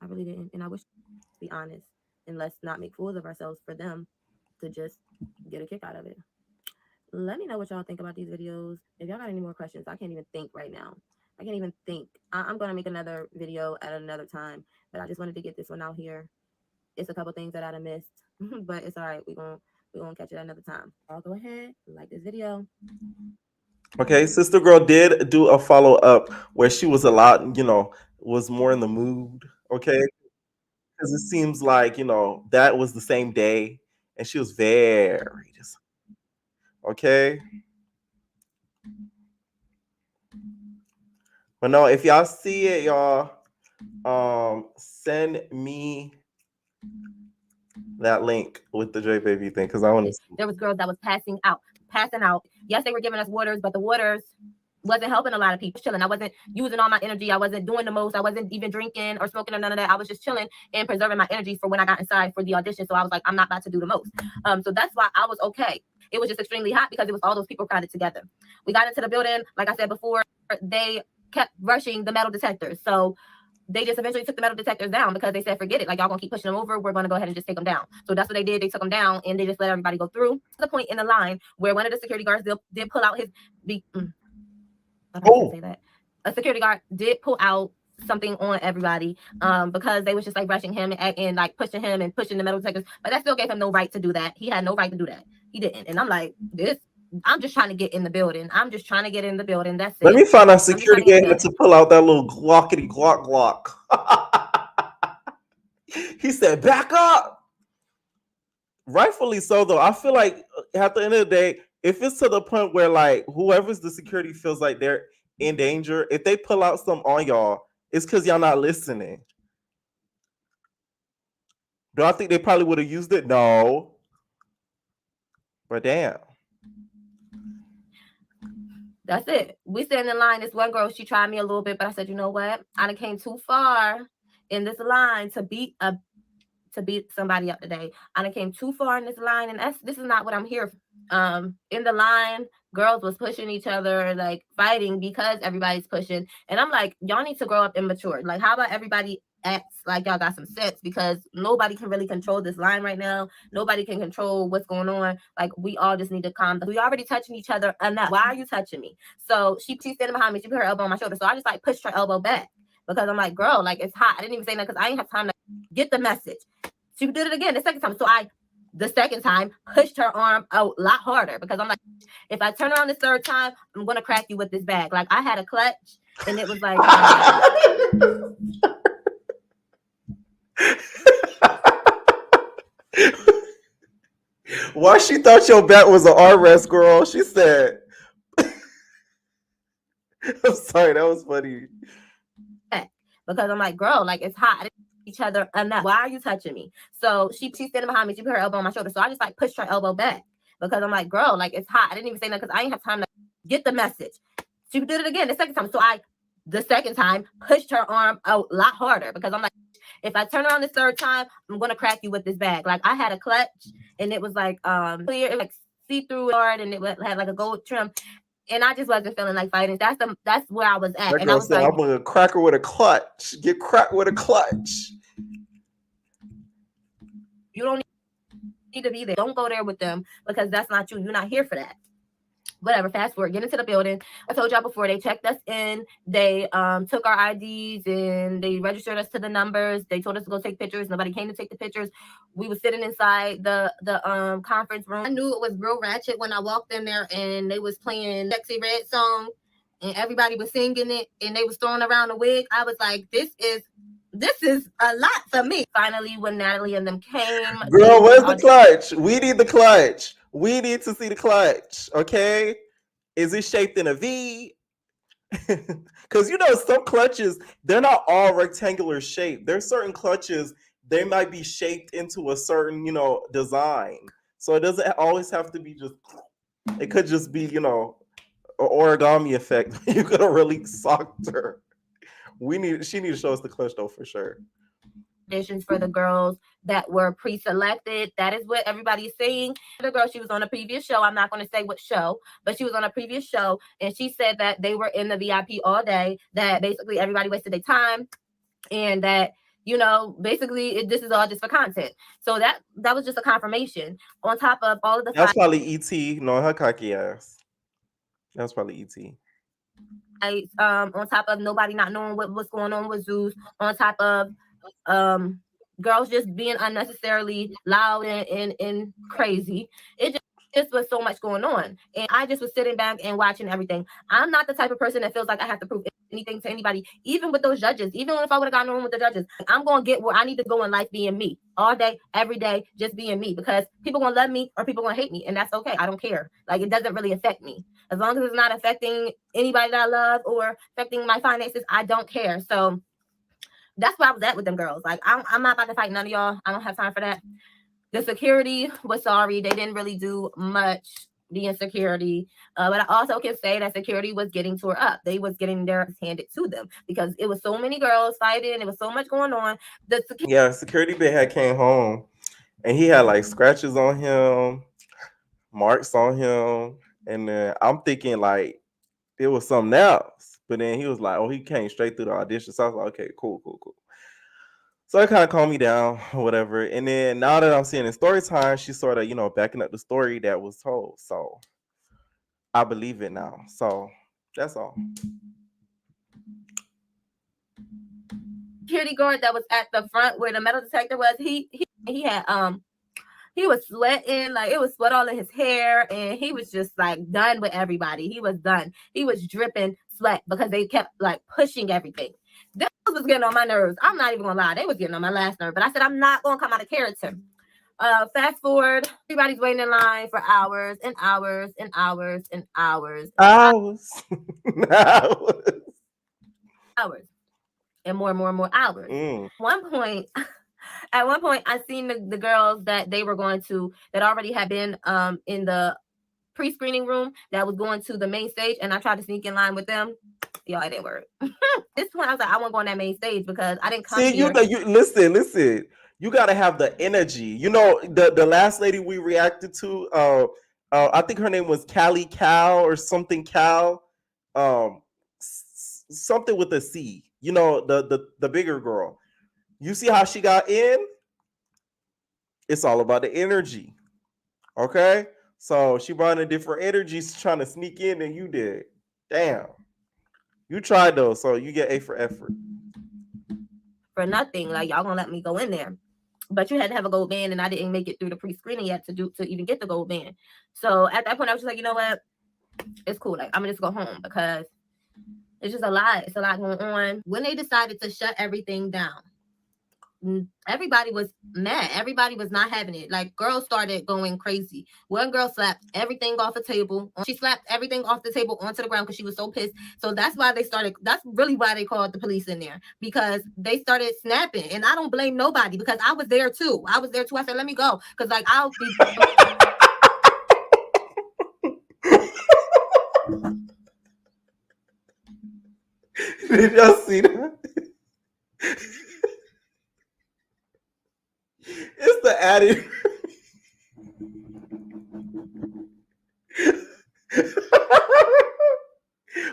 really didn't. And I wish, to be honest, and let's not make fools of ourselves for them to just get a kick out of it. Let me know what y'all think about these videos. If y'all got any more questions, I can't even think right now. I can't even think. I'm going to make another video at another time, but I just wanted to get this one out here. It's a couple things that I'd have missed, but it's all right. We're gonna catch it another time. I'll go ahead, like this video. Okay, Sister Girl did do a follow-up where she was a lot, was more in the mood, okay? Because it seems like, that was the same day, and she was very just, okay? But no, if y'all see it, y'all, send me that link with the J Baby thing, because I want to see. There was girls that was passing out. Yes, they were giving us waters, but the waters wasn't helping a lot of people. Chilling. I wasn't using all my energy. I wasn't doing the most. I wasn't even drinking or smoking or none of that. I was just chilling and preserving my energy for when I got inside for the audition. So I was like, I'm not about to do the most. So that's why I was okay. It was just extremely hot because it was all those people crowded together. We got into the building. Like I said before, they kept rushing the metal detectors. So they just eventually took the metal detectors down because they said, forget it. Like, y'all gonna keep pushing them over. We're gonna go ahead and just take them down. So that's what they did. They took them down and they just let everybody go through. To the point in the line where one of the security guards did pull out his. Say that. A security guard did pull out something on everybody because they was just like rushing him and like pushing him and pushing the metal detectors. But that still gave him no right to do that. He had no right to do that. He didn't. And I'm like, I'm just trying to get in the building. That's it. Let me find out security guard to pull out that little glockety glock. He said, back up. Rightfully so, though. I feel like at the end of the day, if it's to the point where like whoever's the security feels like they're in danger, if they pull out some on y'all, it's because y'all not listening. Do I think they probably would have used it? No. But damn. That's it. We stand in line. This one girl, she tried me a little bit, but I said, you know what? I done came too far in this line to beat somebody up today. I done came too far in this line, and this is not what I'm here for. In the line, girls was pushing each other, like fighting because everybody's pushing. And I'm like, y'all need to grow up and mature. Like, how about everybody acts like y'all got some sense, because nobody can really control this line right now. Nobody can control what's going on. Like, we all just need to calm down. We already touching each other enough. Why are you touching me? So she's standing behind me. She put her elbow on my shoulder. So I just like pushed her elbow back because I'm like, girl, like, it's hot. I didn't even say that because I didn't have time to get the message. She did it again the second time. So the second time pushed her arm a lot harder because I'm like, if I turn around this third time, I'm going to crack you with this bag. Like, I had a clutch and it was like, Why she thought your back was an armrest, girl? She said, I'm sorry, that was funny. Because I'm like, girl, like, it's hot. Each other enough. Why are you touching me? So she's standing behind me. She put her elbow on my shoulder. So I just like pushed her elbow back because I'm like, girl, like, it's hot. I didn't even say that because I didn't have time to get the message. She did it again the second time. So the second time pushed her arm a lot harder because I'm like, if I turn around this third time, I'm going to crack you with this bag. Like, I had a clutch and it was like clear, it was like see-through hard, and it had like a gold trim. And I just wasn't feeling like fighting. That's where I was at. That and girl I was said, like, I'm gonna crack her with a clutch. Get cracked with a clutch. You don't need to be there. Don't go there with them because that's not you. You're not here for that. Whatever. Fast forward. Get into the building. I told y'all before, they checked us in. They took our IDs and they registered us to the numbers. They told us to go take pictures. Nobody came to take the pictures. We were sitting inside the conference room. I knew it was real ratchet when I walked in there and they was playing Sexy Red song and everybody was singing it and they was throwing around the wig. I was like, this is a lot for me. Finally, when Natalie and them came. Girl, where's the clutch? We need the clutch. We need to see the clutch, okay? Is it shaped in a V? Because you know, some clutches, they're not all rectangular shape. There's certain clutches, they might be shaped into a certain, you know, design. So it doesn't always have to be just, it could just be, you know, an origami effect. You could have really socked her. She need to show us the clutch though for sure. Auditions for the girls that were pre-selected. That is what everybody is saying. The girl, she was on a previous show. I'm not going to say what show, but she was on a previous show, and she said that they were in the VIP all day, that basically everybody wasted their time, and that, you know, basically this is all just for content. So that was just a confirmation on top of all of the That's probably ET knowing her cocky ass. That's probably ET. On top of nobody not knowing what's going on with Zeus, on top of girls just being unnecessarily loud and crazy. It just was so much going on, and I just was sitting back and watching everything. I'm not the type of person that feels like I have to prove anything to anybody, even with those judges. Even if I would have gotten on with the judges, I'm gonna get where I need to go in life, being me all day, every day, just being me, because people gonna love me or people gonna hate me, and that's okay. I don't care. Like, it doesn't really affect me as long as it's not affecting anybody that I love or affecting my finances. I don't care. So that's where I was at with them girls. Like, I'm not about to fight none of y'all. I don't have time for that. The security was sorry. They didn't really do much being security. But I also can say that security was getting tore up. They was getting theirs handed to them because it was so many girls fighting. It was so much going on. Security bit had came home and he had like scratches on him, marks on him. And then I'm thinking like it was something else. But then he was like, oh, he came straight through the audition. So I was like, okay, cool. So it kind of calmed me down or whatever. And then now that I'm seeing in story time, she's sort of, you know, backing up the story that was told. So I believe it now. So that's all. Security guard that was at the front where the metal detector was, he had he was sweating, like it was sweat all in his hair, and he was just like done with everybody. He was done. He was dripping sweat because they kept like pushing everything. This was getting on my nerves. I'm not even gonna lie, they was getting on my last nerve. But I said I'm not gonna come out of character. Fast forward, everybody's waiting in line for hours and hours and hours and hours. Hours. Hours. And more hours. At one point, I seen the girls that they were going to, that already had been in the pre-screening room, that was going to the main stage, and I tried to sneak in line with them. Y'all, it didn't work. This point, I was like, I want to go on that main stage because I didn't come here. You listen. You gotta have the energy. You know, the last lady we reacted to, I think her name was Callie Cal or something Cal, something with a C. You know, the bigger girl. You see how she got in? It's all about the energy. Okay? So she brought in different energies trying to sneak in than you did. Damn. You tried though, so you get A for effort. For nothing. Like, y'all gonna let me go in there. But you had to have a gold band, and I didn't make it through the pre-screening yet to even get the gold band. So at that point, I was just like, you know what? It's cool. Like, I'm gonna just go home because it's just a lot. It's a lot going on. When they decided to shut everything down, everybody was mad. Everybody was not having it. Like, girls started going crazy. One girl slapped everything off the table. She slapped everything off the table onto the ground because she was so pissed. So that's why that's really why they called the police in there, because they started snapping. And I don't blame nobody because I was there too. I said, let me go. Because like, I'll be... Did y'all see that? It's the added.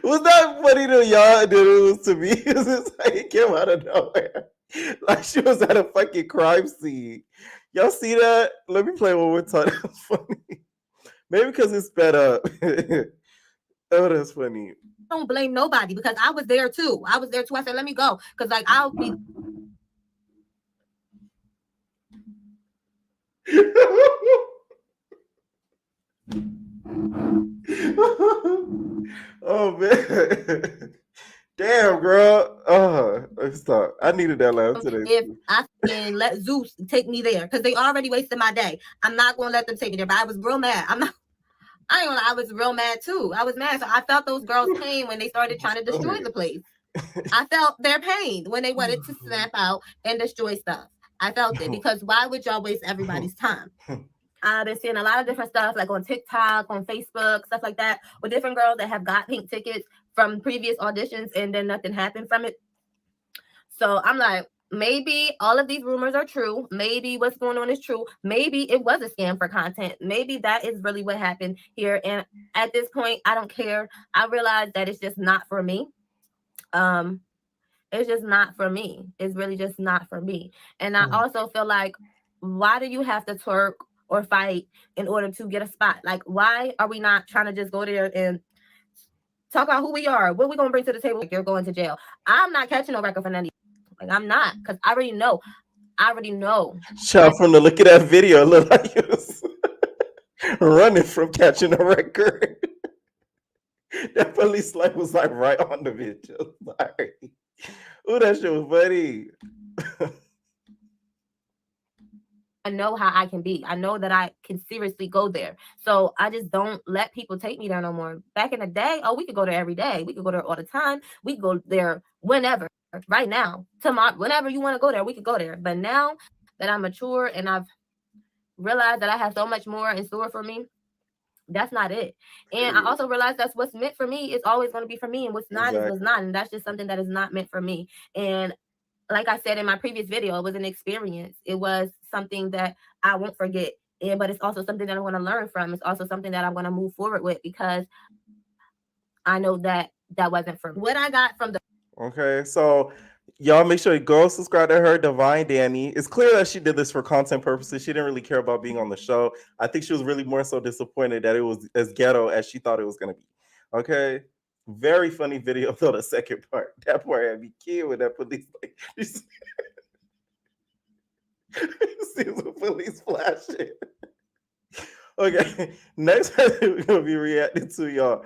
Was that funny to y'all? That it was to me. It's like it came out of nowhere. Like she was at a fucking crime scene. Y'all see that? Let me play one more time. That's funny. Maybe because it's sped up. Oh, that's funny. I don't blame nobody because I was there too. I said, let me go. Because like, I'll be... Oh man. Damn, girl. Stop. I needed that laugh today. If I can let Zeus take me there, because they already wasted my day. I'm not going to let them take me there. But I was real mad. I ain't gonna lie, I was real mad too. I was mad. So I felt those girls' pain when they started trying to destroy the place. I felt their pain when they wanted to snap out and destroy stuff. I felt it because why would y'all waste everybody's time? I've been seeing a lot of different stuff like on TikTok, on Facebook, stuff like that, with different girls that have got pink tickets from previous auditions and then nothing happened from it. So I'm like, maybe all of these rumors are true. Maybe what's going on is true. Maybe it was a scam for content. Maybe that is really what happened here. And at this point, I don't care. I realize that it's just not for me. It's just not for me. It's really just not for me. And I also feel like, why do you have to twerk or fight in order to get a spot? Like, why are we not trying to just go there and talk about who we are? What we gonna bring to the table? Like, you're going to jail. I'm not catching no record for none of you. Like, I'm not, because I already know. Child, from the look of that video, it looked like you was running from catching a record. That police light was like right on the video. Sorry. Ooh, that shit was funny. I know how I can be. I know that I can seriously go there. So I just don't let people take me there no more. Back in the day, we could go there every day. We could go there all the time. We could go there whenever. Right now, tomorrow, whenever you want to go there, we could go there. But now that I'm mature and I've realized that I have so much more in store for me, that's not it. And I also realized that's what's meant for me is always going to be for me, and what's not is what's not. And that's just something that is not meant for me. And like I said in my previous video, it was an experience. It was something that I won't forget. But it's also something that I'm going to learn from. It's also something that I'm going to move forward with, because I know that that wasn't for me. What I got from the... Okay, so y'all make sure you go subscribe to her, Divine Danny. It's clear that she did this for content purposes. She didn't really care about being on the show. I think she was really more so disappointed that it was as ghetto as she thought it was going to be. Okay, very funny video though, the second part. That part had me killed with that police. Like, you see the police flashing. Okay, next person we're going to be reacting to, y'all,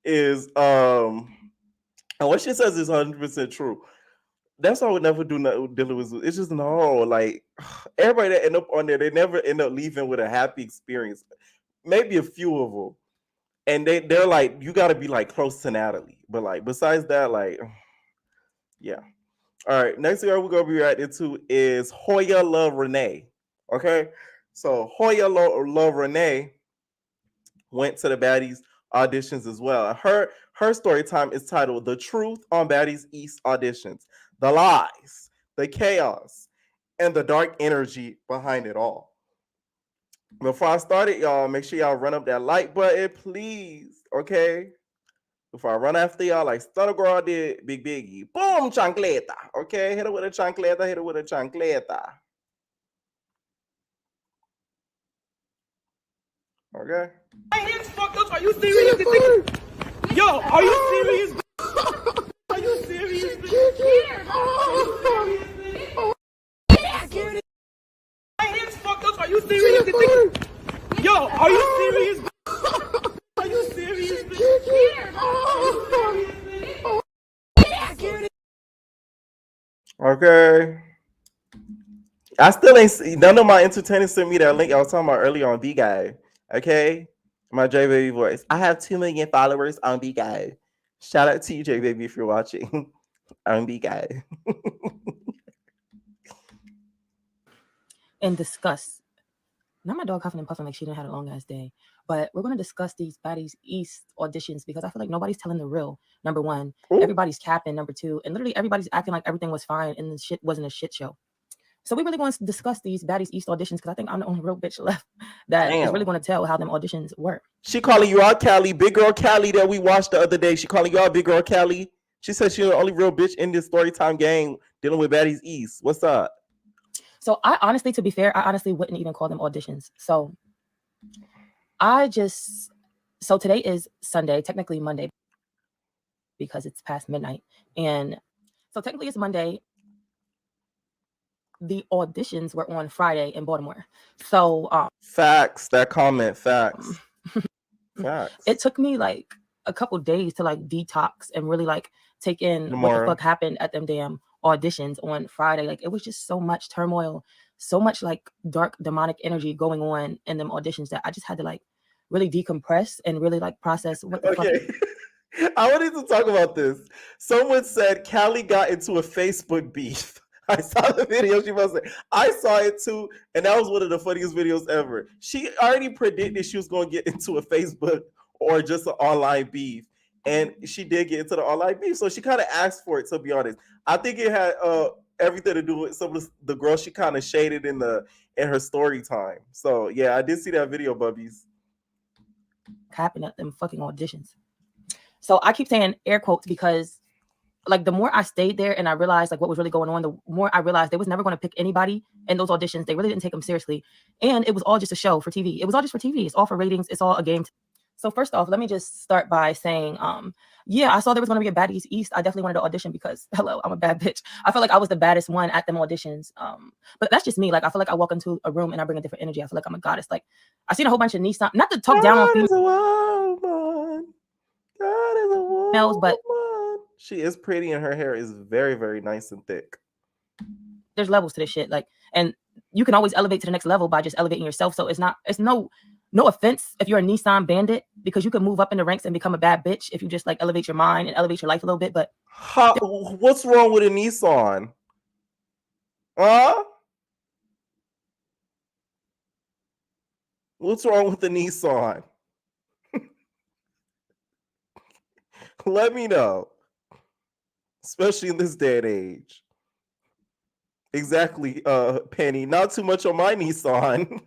is and what she says is 100% true. That's why I would never do nothing dealing with. It's just no, like everybody that end up on there, they never end up leaving with a happy experience. Maybe a few of them, and they're like, you got to be like close to Natalie, but like besides that, like, yeah. All right, next girl we're gonna be reacting to is Hoya Love Renee. Okay, so Hoya Love Renee went to the Baddies auditions as well. Her story time is titled "The Truth on Baddies East Auditions: The Lies, the Chaos, and the Dark Energy Behind It All." Before I start it, y'all, make sure y'all run up that like button, please. Okay. Before I run after y'all, like Stunner Girl did, Big Biggie. Boom, chancleta. Okay, hit it with a chancleta, hit it with a chancleta. Okay. My hands fucked up. Are you serious? Yo, are you serious? Are you serious? My hands fucked up. Are you serious? Yo, are you serious? Are you serious? Okay. I still ain't see, none of my entertainers sent me that link I was talking about earlier on B Guy. Okay. My J Baby voice. I have 2 million followers on B Guy. Shout out to you, J Baby, if you're watching. On B Guy. And discuss. Not my dog huffing and puffing like she didn't have a long ass day. But we're going to discuss these Baddies East auditions because I feel like nobody's telling the real. Number one, everybody's capping. Number two, and literally everybody's acting like everything was fine and the shit wasn't a shit show. So we really want to discuss these Baddies East auditions because I think I'm the only real bitch left that is really going to tell how them auditions work. She calling you out, Callie. Big girl Callie that we watched the other day. She calling you out, big girl Callie. She said she's the only real bitch in this storytime gang dealing with Baddies East. What's up? So I honestly, to be fair, I honestly wouldn't even call them auditions. So today is Sunday, technically Monday, because it's past midnight. And so technically it's Monday. The auditions were on Friday in Baltimore. So facts, that comment, facts. Facts. It took me like a couple days to like detox and really like take in what the fuck happened at them damn auditions on Friday. Like it was just so much turmoil, so much like dark demonic energy going on in them auditions that I just had to like really decompress and really like process what the fuck. Okay. I wanted to talk about this. Someone said Callie got into a Facebook beef. I saw the video. She must say, I saw it too, and that was one of the funniest videos ever. She already predicted she was going to get into a Facebook or just an online beef, and she did get into the online beef. So she kind of asked for it, to be honest. I think it had everything to do with some of the girls she kind of shaded in her story time. So yeah, I did see that video, Bubbies. Happened at them fucking auditions. So I keep saying air quotes because like the more I stayed there and I realized like what was really going on, the more I realized they was never going to pick anybody in those auditions. They really didn't take them seriously. And it was all just a show for TV. It was all just for TV. It's all for ratings. It's all a game. So first off, let me just start by saying, yeah, I saw there was going to be a Baddies East. I definitely wanted to audition because, hello, I'm a bad bitch. I feel like I was the baddest one at them auditions. But that's just me. Like, I feel like I walk into a room and I bring a different energy. I feel like I'm a goddess. Like, I've seen a whole bunch of Nissan, not to talk down on females, but she is pretty and her hair is very, very nice and thick. There's levels to this shit. Like, and you can always elevate to the next level by just elevating yourself. So it's no offense if you're a Nissan bandit, because you can move up in the ranks and become a bad bitch if you just like elevate your mind and elevate your life a little bit. But what's wrong with a Nissan? Huh? What's wrong with the Nissan? Let me know. Especially in this day and age. Exactly, Penny. Not too much on my Nissan.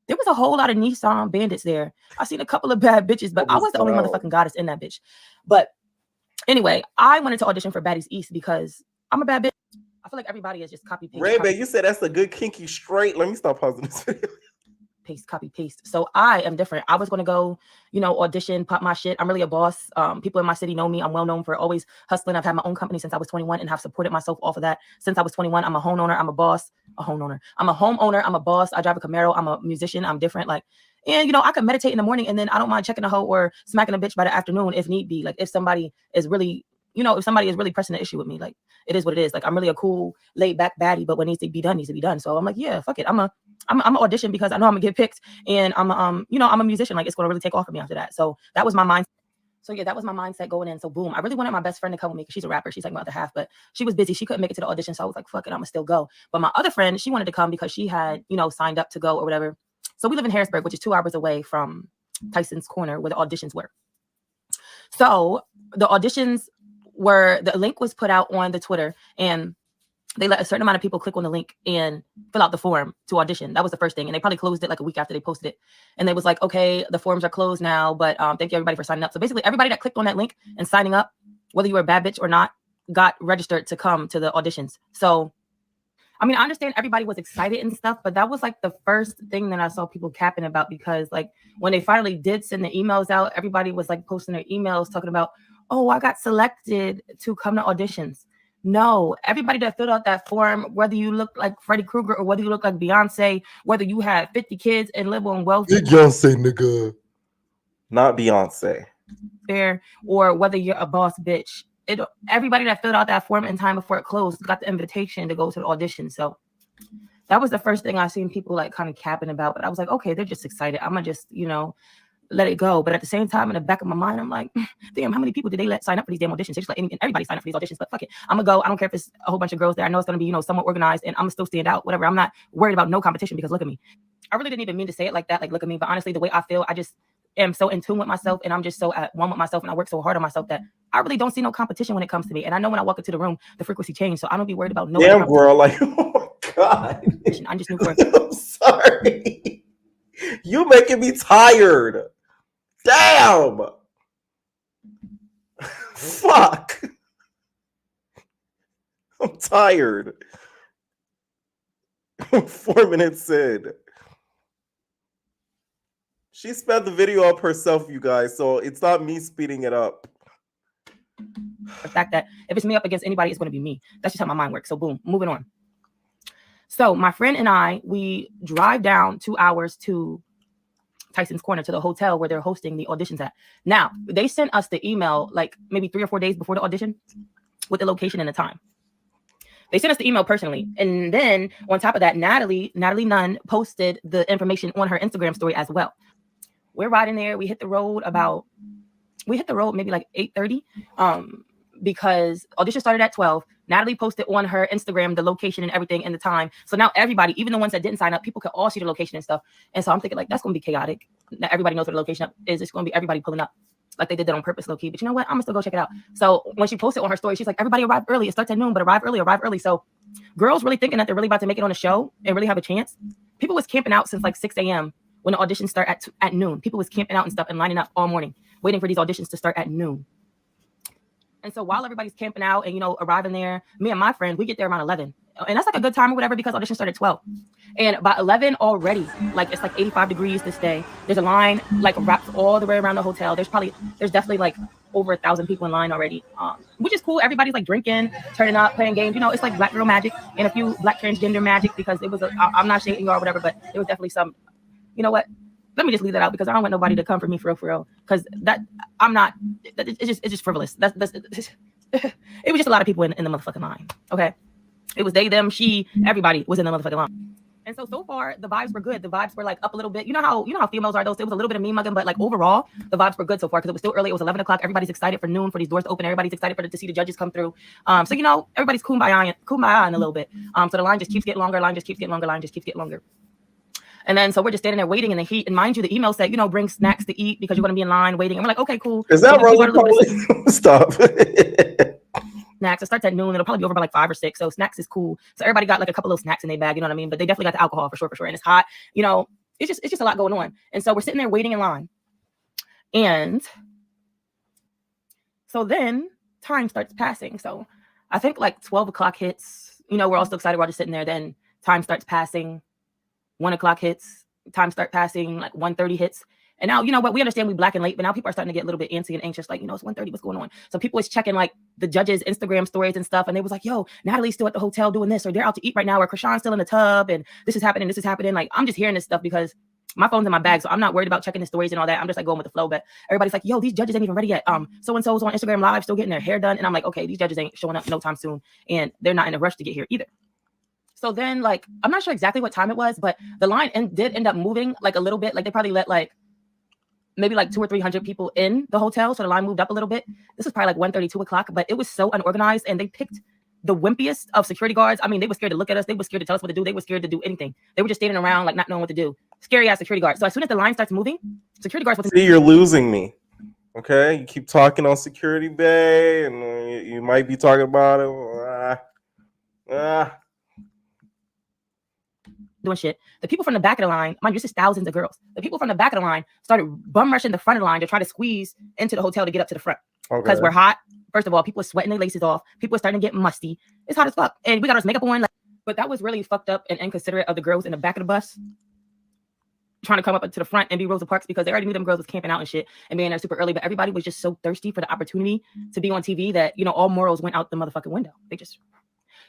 There was a whole lot of Nissan bandits there. I seen a couple of bad bitches, but I was the only motherfucking goddess in that bitch. But anyway, I wanted to audition for Baddies East because I'm a bad bitch. I feel like everybody is just copy paste. Rainbow, you said that's a good kinky straight. Let me stop pausing this video. Paste, copy, paste. So I am different. I was going to go, audition, pop my shit. I'm really a boss. People in my city know me. I'm well known for always hustling. I've had my own company since I was 21 and have supported myself off of that since I was 21. I'm a homeowner. I'm a boss. I'm a homeowner. I'm a boss. I drive a Camaro. I'm a musician. I'm different. Like, and I can meditate in the morning and then I don't mind checking a hoe or smacking a bitch by the afternoon if need be. Like if somebody is really, if somebody is really pressing the issue with me, like it is what it is. Like I'm really a cool, laid back baddie, but what needs to be done needs to be done. So I'm like, yeah, fuck it. I'm an audition because I know I'm gonna get picked, and I'm a musician. Like it's gonna really take off for me after that. So that was my mindset. So yeah, that was my mindset going in. So boom, I really wanted my best friend to come with me because she's a rapper. She's like my other half, but she was busy. She couldn't make it to the audition. So I was like, fuck it, I'm gonna still go. But my other friend, she wanted to come because she had, signed up to go or whatever. So we live in Harrisburg, which is 2 hours away from Tyson's Corner where the auditions were. So the auditions the link was put out on the Twitter and they let a certain amount of people click on the link and fill out the form to audition. That was the first thing. And they probably closed it like a week after they posted it. And they was like, okay, the forms are closed now, but thank you everybody for signing up. So basically everybody that clicked on that link and signing up, whether you were a bad bitch or not, got registered to come to the auditions. So, I mean, I understand everybody was excited and stuff, but that was like the first thing that I saw people capping about because like when they finally did send the emails out, everybody was like posting their emails talking about, oh, I got selected to come to auditions. No, everybody that filled out that form, whether you look like Freddy Krueger or whether you look like Beyonce, whether you had 50 kids and live on wealth. Beyonce, nigga. Not Beyonce. Fair, or whether you're a boss bitch. Everybody that filled out that form in time before it closed got the invitation to go to the audition. So that was the first thing I seen people like kind of capping about. But I was like, okay, they're just excited. I'm gonna just, let it go. But at the same time, in the back of my mind, I'm like, damn, how many people did they let sign up for these damn auditions? They just let everybody sign up for these auditions, but fuck it. I'm gonna go. I don't care if it's a whole bunch of girls there. I know it's gonna be, somewhat organized and I'm gonna still stand out, whatever. I'm not worried about no competition because look at me. I really didn't even mean to say it like that. Like, look at me. But honestly, the way I feel, I just am so in tune with myself and I'm just so at one with myself and I work so hard on myself that I really don't see no competition when it comes to me. And I know when I walk into the room, the frequency changed. So I don't be worried about no. Damn, girl. Like, oh my God. I'm just new for I'm sorry. You making me tired. Damn! Fuck! I'm tired. 4 minutes in. She sped the video up herself, you guys, so it's not me speeding it up. The fact that if it's me up against anybody, it's going to be me. That's just how my mind works. So boom, moving on. So my friend and I, we drive down 2 hours to Tyson's Corner to the hotel where they're hosting the auditions at. Now, they sent us the email like maybe 3 or 4 days before the audition with the location and the time. They sent us the email personally. And then on top of that, Natalie Nunn posted the information on her Instagram story as well. We're riding there. We hit the road maybe like 8:30 because audition started at 12. Natalie posted on her Instagram the location and everything and the time. So now everybody, even the ones that didn't sign up, people could all see the location and stuff. And so I'm thinking like, that's going to be chaotic. Now everybody knows where the location is. It's going to be everybody pulling up. Like they did that on purpose, low key. But you know what? I'm gonna still go check it out. So when she posted on her story, she's like, everybody arrive early. It starts at noon, but arrive early. So girls really thinking that they're really about to make it on the show and really have a chance. People was camping out since like 6 a.m. when the auditions start at noon. People was camping out and stuff and lining up all morning, waiting for these auditions to start at noon. And so while everybody's camping out and, you know, arriving there, me and my friend, we get there around 11. And that's like a good time or whatever because audition started at 12. And by 11 already, like it's like 85 degrees this day. There's a line like wrapped all the way around the hotel. There's definitely like over 1,000 people in line already, which is cool. Everybody's like drinking, turning up, playing games. You know, it's like Black girl magic and a few Black transgender magic because it was, I'm not shading you or whatever, but there was definitely some, you know what? Let me just leave that out because I don't want nobody to come for me for real. Because it's just frivolous. It was just a lot of people in the motherfucking line. Okay. It was they, them, she, everybody was in the motherfucking line. And so far the vibes were good. The vibes were like up a little bit. You know how females are those. There was a little bit of me mugging, but like overall the vibes were good so far because it was still early. It was 11 o'clock. Everybody's excited for noon for these doors to open. Everybody's excited to see the judges come through. So you know, everybody's kumbaya in a little bit. So the line just keeps getting longer. Line just keeps getting longer. And then so we're just standing there waiting in the heat. And mind you, the email said, you know, bring snacks to eat because you're going to be in line waiting. And we're like, okay, cool. Is that really? Stop. Snacks. It starts at noon. It'll probably be over by like 5 or 6. So snacks is cool. So everybody got like a couple of snacks in their bag. You know what I mean? But they definitely got the alcohol for sure. And it's hot. You know, it's just a lot going on. And so we're sitting there waiting in line. And so then time starts passing. So I think like 12 o'clock hits. You know, we're all still excited. We're all just sitting there. Then time starts passing. 1 o'clock hits, time start passing, like 1:30 hits. And now, you know what, we understand we Black and late, but now people are starting to get a little bit antsy and anxious, like, you know, it's 1:30, what's going on? So people was checking like the judges' Instagram stories and stuff. And they was like, yo, Natalie's still at the hotel doing this, or they're out to eat right now, or Krishan's still in the tub, and this is happening. Like, I'm just hearing this stuff because my phone's in my bag, so I'm not worried about checking the stories and all that. I'm just like going with the flow. But everybody's like, yo, these judges ain't even ready yet. So-and-so's on Instagram Live still getting their hair done. And I'm like, okay, these judges ain't showing up no time soon. And they're not in a rush to get here either. So then, like, I'm not sure exactly what time it was, but the line did end up moving like a little bit. Like they probably let like maybe like 200 or 300 people in the hotel. So the line moved up a little bit. This was probably like 1:30, 2 o'clock, but it was so unorganized. And they picked the wimpiest of security guards. I mean, they were scared to look at us. They were scared to tell us what to do. They were scared to do anything. They were just standing around like not knowing what to do. Scary ass security guards. So as soon as the line starts moving, security guards. See, you're losing me. Okay, you keep talking on security bay, and you might be talking about it. Doing shit. The people from the back of the line, mind you, this is thousands of girls. The people from the back of the line started bum rushing the front of the line to try to squeeze into the hotel to get up to the front. Because we're hot. First of all, people are sweating their laces off. People are starting to get musty. It's hot as fuck. And we got our makeup on. Like, but that was really fucked up and inconsiderate of the girls in the back of the bus trying to come up to the front and be Rosa Parks because they already knew them girls was camping out and shit and being there super early. But everybody was just so thirsty for the opportunity to be on TV that, you know, all morals went out the motherfucking window.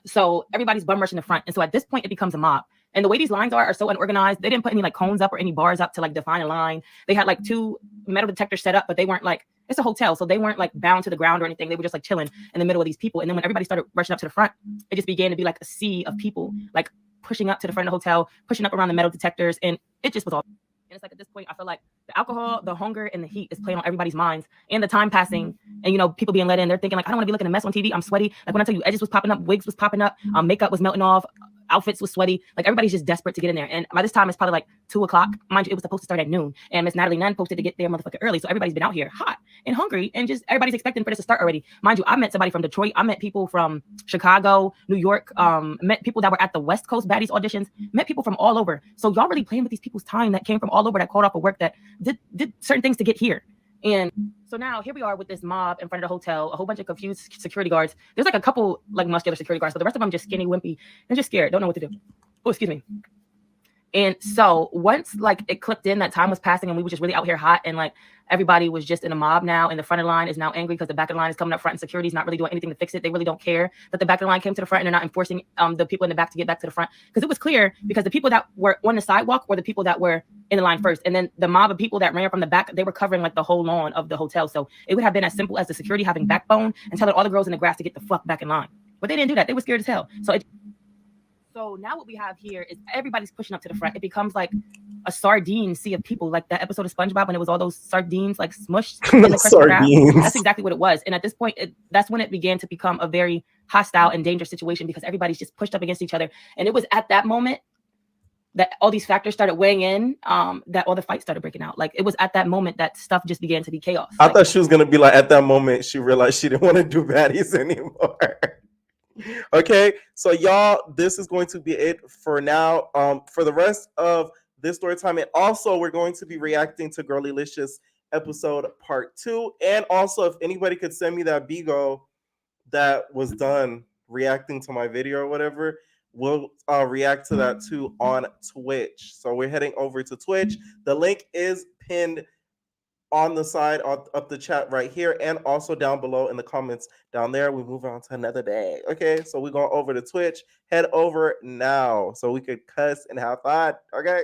So everybody's bum rushing the front. And so at this point, it becomes a mob. And the way these lines are so unorganized. They didn't put any like cones up or any bars up to like define a line. They had like 2 metal detectors set up, but they weren't like, it's a hotel. So they weren't like bound to the ground or anything. They were just like chilling in the middle of these people. And then when everybody started rushing up to the front, it just began to be like a sea of people, like pushing up to the front of the hotel, pushing up around the metal detectors. And it just was all. And it's like at this point, I feel like the alcohol, the hunger, and the heat is playing on everybody's minds. And the time passing, and you know, people being let in, they're thinking like, I don't want to be looking a mess on TV. I'm sweaty. Like when I tell you, edges was popping up, wigs was popping up, makeup was melting off, outfits was sweaty. Like everybody's just desperate to get in there. And by this time, it's probably like 2 o'clock. Mind you, it was supposed to start at noon. And Miss Natalie Nunn posted to get there motherfucking early. So everybody's been out here hot and hungry, and just everybody's expecting for this to start already. Mind you, I met somebody from Detroit. I met people from Chicago, New York. Met people that were at the West Coast Baddies auditions. Met people from all over. So y'all really playing with these people's time that came from all over, that called off of work, that did certain things to get here. And so now here we are with this mob in front of the hotel, a whole bunch of confused security guards. There's like a couple like muscular security guards, but the rest of them just skinny, wimpy, and just scared, don't know what to do. Oh, excuse me. And so once like it clicked in that time was passing and we were just really out here hot, and like everybody was just in a mob now, and the front of the line is now angry because the back of the line is coming up front and security's not really doing anything to fix it. They really don't care that the back of the line came to the front, and they're not enforcing the people in the back to get back to the front, because it was clear because the people that were on the sidewalk were the people that were in the line first, and then the mob of people that ran from the back, they were covering like the whole lawn of the hotel. So it would have been as simple as the security having backbone and telling all the girls in the grass to get the fuck back in line. But they didn't do that. They were scared as hell. So now what we have here is everybody's pushing up to the front. It becomes like a sardine sea of people, like that episode of SpongeBob when it was all those sardines like smushed in the Krusty Krab. That's exactly what it was. And at this point, that's when it began to become a very hostile and dangerous situation because everybody's just pushed up against each other. And it was at that moment that all these factors started weighing in, that all the fights started breaking out. Like it was at that moment that stuff just began to be chaos. I thought she was gonna be like, at that moment, she realized she didn't want to do baddies anymore. Okay, so y'all, this is going to be it for now. For the rest of this story time, and also we're going to be reacting to Girlylicious episode part 2, and also if anybody could send me that Bigo that was done reacting to my video or whatever, we'll react to that too on Twitch. So we're heading over to Twitch. The link is pinned on the side of the chat right here, and also down below in the comments down there. We move on to another bag. Okay, so we're going over to Twitch. Head over now so we could cuss and have fun. Okay.